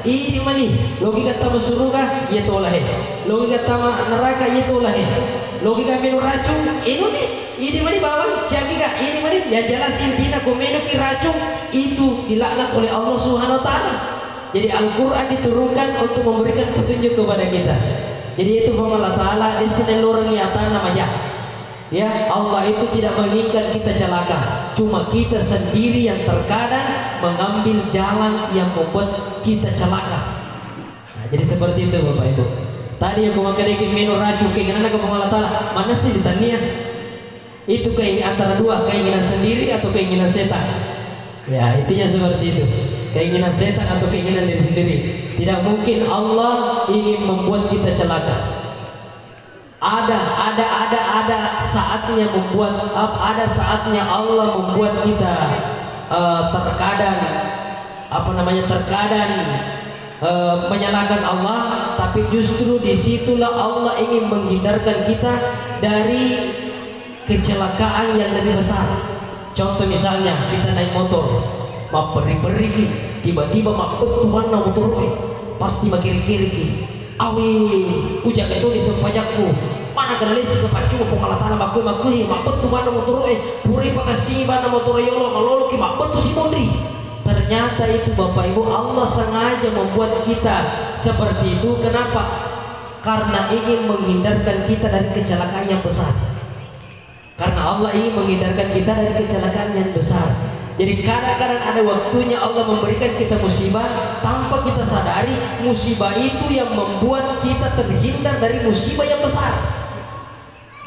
Ini menih logi gatama surga ye toleh, logi gatama neraka ye toleh, logi minum racun ini menih bawang jaga ini menih yang jelas intinya minum racun itu dilaknat oleh Allah Subhanahu wa taala. Jadi Al-Quran diturunkan untuk memberikan petunjuk kepada kita. Jadi itu firman Allah Ta'ala di sini lorong nyata namanya. Ya, Allah itu tidak menginginkan kita celaka. Cuma kita sendiri yang terkadang mengambil jalan yang membuat kita celaka. Nah, jadi seperti itu Bapak Ibu. Tadi aku makan minum racun keinginan kepada Allah Ta'ala. Mana sih ditanya? Itu antara 2, keinginan sendiri atau keinginan setan. Ya, intinya seperti itu. Keinginan setan atau keinginan diri sendiri. Tidak mungkin Allah ingin membuat kita celaka. Ada saatnya ada saatnya Allah membuat kita terkadang menyalahkan Allah, tapi justru disitulah Allah ingin menghindarkan kita dari kecelakaan yang lebih besar. Contoh misalnya kita naik motor, beri tiba-tiba betul mana motor pasti kiri awi ujak itu disempajakku mana kenali sekepacu pengalatan bakui betul mana motor puri pakasi mana motor yolo malolo ki betul si mondri. Ternyata itu Bapak Ibu Allah sengaja membuat kita seperti itu. Kenapa? Karena ingin menghindarkan kita dari kecelakaan yang besar. Karena Allah ingin menghindarkan kita dari kecelakaan yang besar. Jadi kadang-kadang ada waktunya Allah memberikan kita musibah tanpa kita sadari musibah itu yang membuat kita terhindar dari musibah yang besar.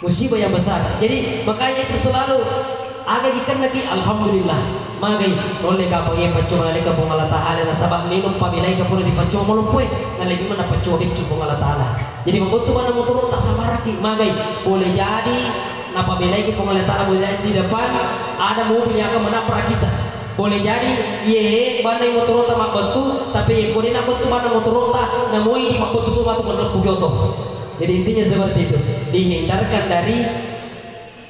Musibah yang besar. Jadi makanya itu selalu agak ikan lagi alhamdulillah. Magai oleh kapag ipacuma lagi kapong Allah Ta'ala na sabak minum pabilay kapag ipacuma malumpuy na lagi mana pacuma bicu pong Allah Ta'ala. Jadi membutuh mana motor tak samaraki. Magai boleh jadi napabilay kapong Allah Ta'ala boleh jadi di depan ada mobil yang akan menabrak kita. Boleh jadi ye mana yang motor tak makbantu tapi boleh nak bantu mana motor tak namui di makbantu tu matu menepuk yoto. Jadi intinya seperti itu, dihindarkan dari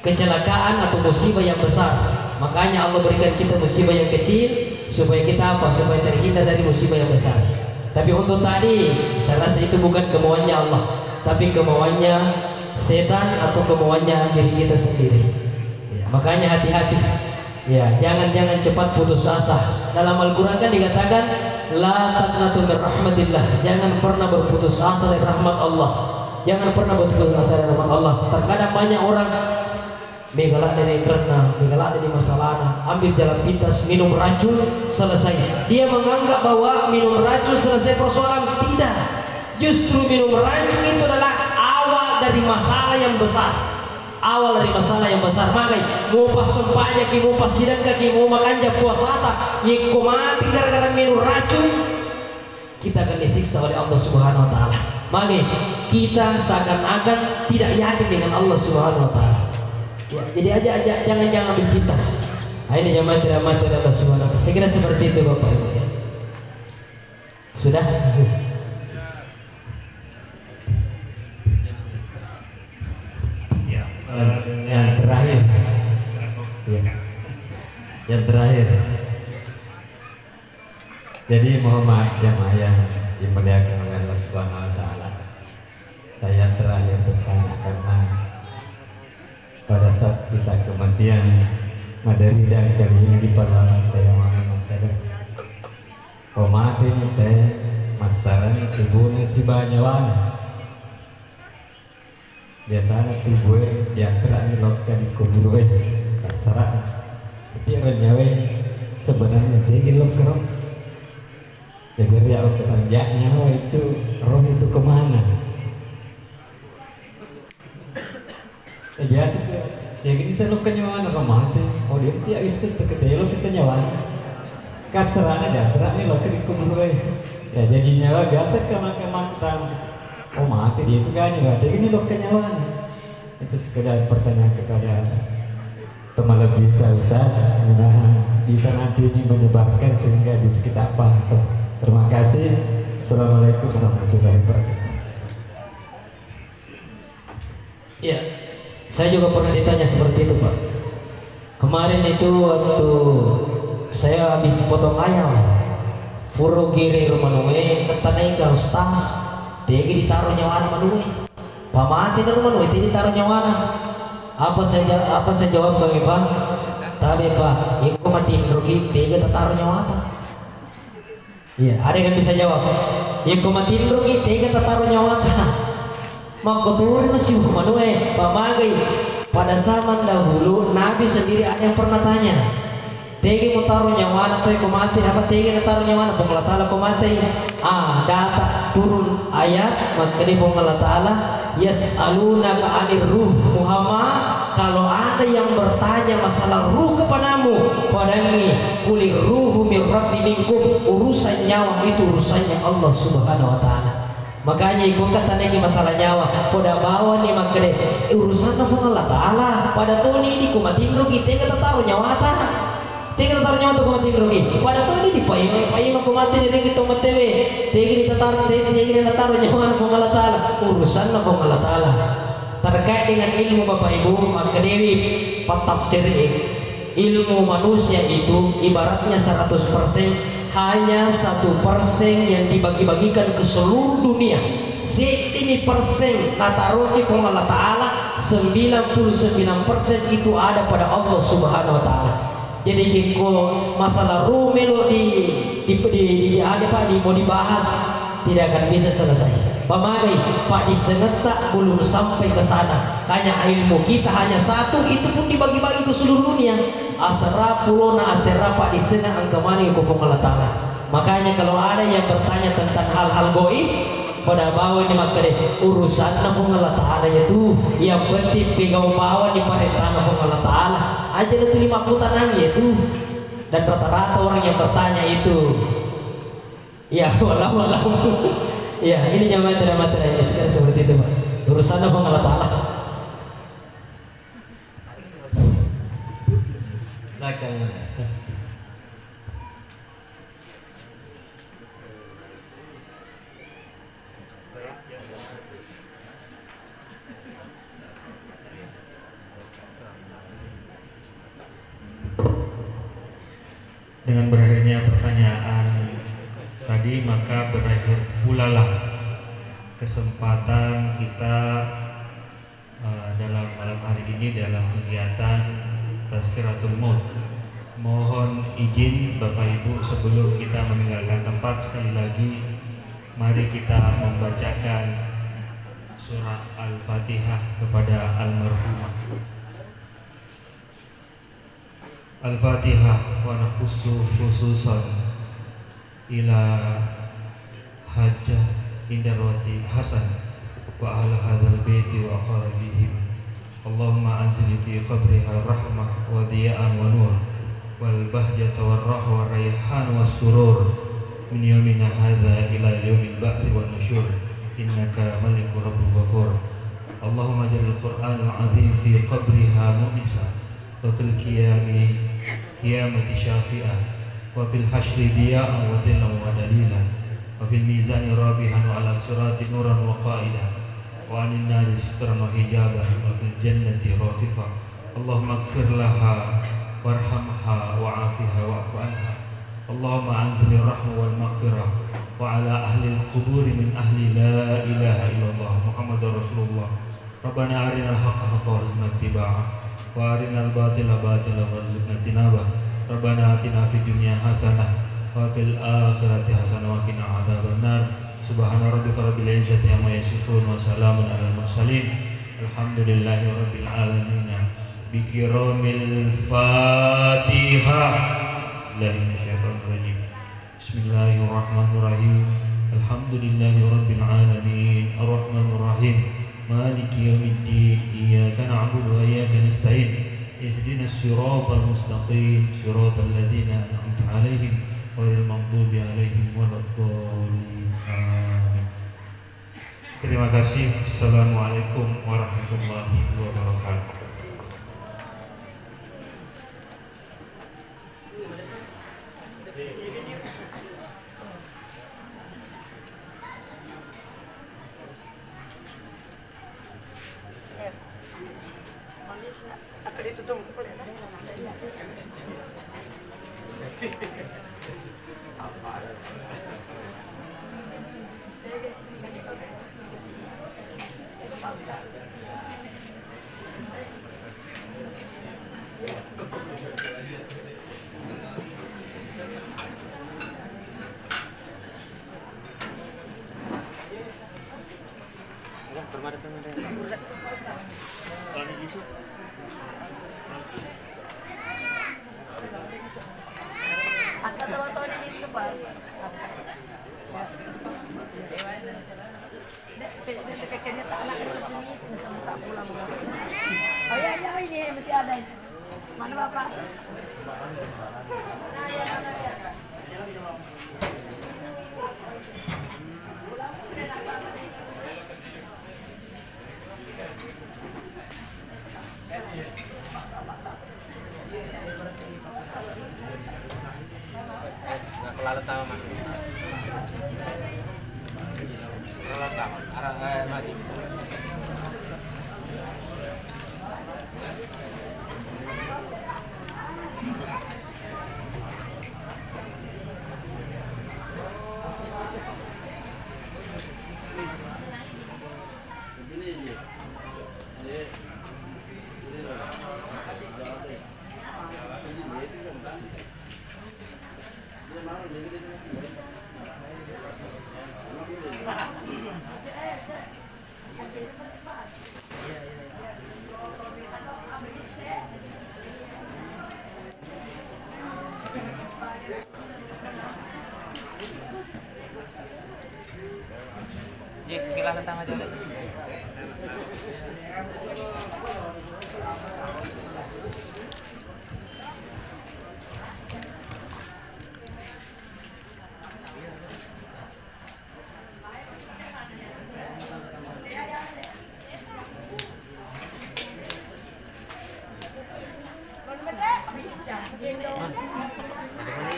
kecelakaan atau musibah yang besar. Makanya Allah berikan kita musibah yang kecil supaya kita apa? Supaya terhindar dari musibah yang besar. Tapi untuk tadi saya rasa itu bukan kemauannya Allah, tapi kemauannya setan atau kemauannya diri kita sendiri. Ya, makanya hati-hati. Ya, jangan cepat putus asa. Dalam Al-Qur'an kan dikatakan la taqnatu min rahmatillah. Jangan pernah berputus asa dari rahmat Allah. Jangan pernah berputus asa dari rahmat Allah. Terkadang banyak orang begalak dari kerana, begalak dari masalah, ambil jalan pintas, minum racun, selesai. Dia menganggap bahwa minum racun selesai persoalan. Tidak. Justru minum racun itu adalah awal dari masalah yang besar. Awal dari masalah yang besar. Makanya mau pas sempanya ki, mau pas sidang kaki, mau makan jam puasa tak, ye mati gara-gara minum racun, kita akan disiksa oleh Allah Subhanahu Wa Taala. Makanya kita seakan-akan tidak yakin dengan Allah Subhanahu Wa Taala. Ya, jadi aja jangan ambil pintas. Ini jamaah tidak mati Allah Subhanahu Wa Taala. Saya kira seperti itu Bapak Ibu ya. Sudah. Yang terakhir ya. Yang terakhir, jadi mohon maaf jamaah yang dimuliakan oleh Allah Subhanahu Wa Taala, saya terakhir bertanya karena pada saat kita kematian madari dan kali ini di parlamen yang mengatakan pemati teh masalah tubuhnya si banyawan biasanya tubuh diantara lokal di kubur kasar tapi nyawa sebenarnya dia gilok kerok jadi dia kerja nyawa itu roh itu kemana biasa tuh ya gini saya lo kenyawa nak mati oh dia bisa terketih lo kita nyawa kasarnya diantara ini lokal di kubur ya jadi nyawa biasa kemang-kemang oh mati dia itu kan juga dia ini lo kenyawaan itu sekedar pertanyaan kepada teman lebih Ustaz mudah bisa nanti ini menyebarkan sehingga bisa kita paham. Terima kasih. Assalamualaikum warahmatullahi wabarakatuh. Ya, saya juga pernah ditanya seperti itu Pak. Kemarin itu waktu saya habis potong ayam puro kiri rumah nunge ketanai ke Ustaz dia ditaruh nyawana manuwe pamati na rumah nunge dia ditaruh nyawana apa saya jawab kami Pak tapi Pak iko mati rugi dia taruh nyawana iya ada yang bisa jawab iko mati rugi dia taruh nyawana maka turun na si manuwe pamagai pada zaman dahulu Nabi sendiri ada yang pernah tanya tegi mau taruh nyawana atau iko mati apa tegi na taruh nyawana pong Allah Ta'ala ko mati data turun ayat maka di pong Allah Ta'ala yas'alunaka 'anir ruh Muhammad kalau ada yang bertanya masalah ruh kepadamu padangi kulir ruhu min rabbi minkum urusan nyawa itu urusannya Allah Subhanahu Wa Ta'ala. Makanya ikut kata niki masalah nyawa pada bawa nih makanya urusan Allah Ta'ala pada tuh ini kumatin rugi kita taruh nyawa ta tinggal taruh nyawa tuh kumatin rugi pada tuh ini dipayi mah kumatin ini kita matewe tinggal taruh nyawa Allah Ta'ala urusan Allah Ta'ala terkait dengan ilmu Bapak Ibu maka dewi patafsir ilmu manusia itu ibaratnya 100% hanya 1% yang dibagi-bagikan ke seluruh dunia. Ini persen nataruki pun Allah Ta'ala 99% itu ada pada Allah Subhanahu Wa Ta'ala. Jadi kalau masalah rumelo mau dibahas tidak akan bisa selesai. Pemagai Pak disengetak belum sampai ke sana. Hanya ilmu kita hanya satu, itu pun dibagi-bagi ke seluruh dunia. Asra pulona asra Pak disena angkamani kupung Allah Ta'ala. Makanya kalau ada yang bertanya tentang hal-hal goib, pada bawa ni maka deh urusan nafung Allah Ta'ala itu yang penting pegau bawa di perintah nafung Allah Ta'ala aja itu 50 tanang itu. Dan rata-rata orang yang bertanya itu ya walau ya ini materi ini seperti itu Pak. Urusan nafung Allah Ta'ala. Silakan. Dengan berakhirnya pertanyaan tadi, maka berakhir pula lah kesempatan kita dalam malam hari ini dalam kegiatan Tazkiratul Maut. Mohon izin Bapak Ibu, sebelum kita meninggalkan tempat, sekali lagi mari kita membacakan surat Al-Fatihah kepada almarhumah. Al-Fatihah wa nakhussu khususan ila hajjah indarwati hasan wa ahla hadzal baiti wa aqrabihim. Allahumma anzil fi qabriha rahmah wa diya'an wa nur wal bahjata war rahwa rayhan was surur min yawmina hadza ila yaumil ba'thi wan nusyur innaka malikur rabbul ghafur. Allahumma jalil Qur'anal azim fi qabriha mu'nisa wa fil qiyamati syafi'ah wa fil hasyri diya'an wa dillan wa dalilan wa fil mizani rabihan wa ala sirati nuran wa qa'idan wa anin nari sitran wa hijaban wa fil jannati rafiqah. Allahumma ighfir laha warhamha wa'afiha wa'fu anha. Allahumma anzil rahmah wal maghfirah wa ala ahli al-qubur min ahli la ilaha illallah Muhammadur Rasulullah. Rabbana arinal haqqa haqqa warzuqna ittiba'ah wa arinal batila batila warzuqna tinabah. Rabbana atina fid dunya hasanah wa fil akhirati hasanah wa qina adzabannar. Subhana rabbika rabbil izzati amma yasifun wa salamun alal mursalin alhamdulillahi rabbil alamin. Bikiramil Fatihah. Bismillahirrahmanirrahim. Alhamdulillahi rabbil alamin arrahmanir rahim maliki yaumiddin iyyaka na'budu wa iyyaka nasta'in ihdinas siratal mustaqim siratal ladzina an'amta 'alaihim ghairil maghdubi 'alaihim waladdallin. Amin. Terima kasih. Assalamualaikum warahmatullahi wabarakatuh. Jadi kilas tentang aja.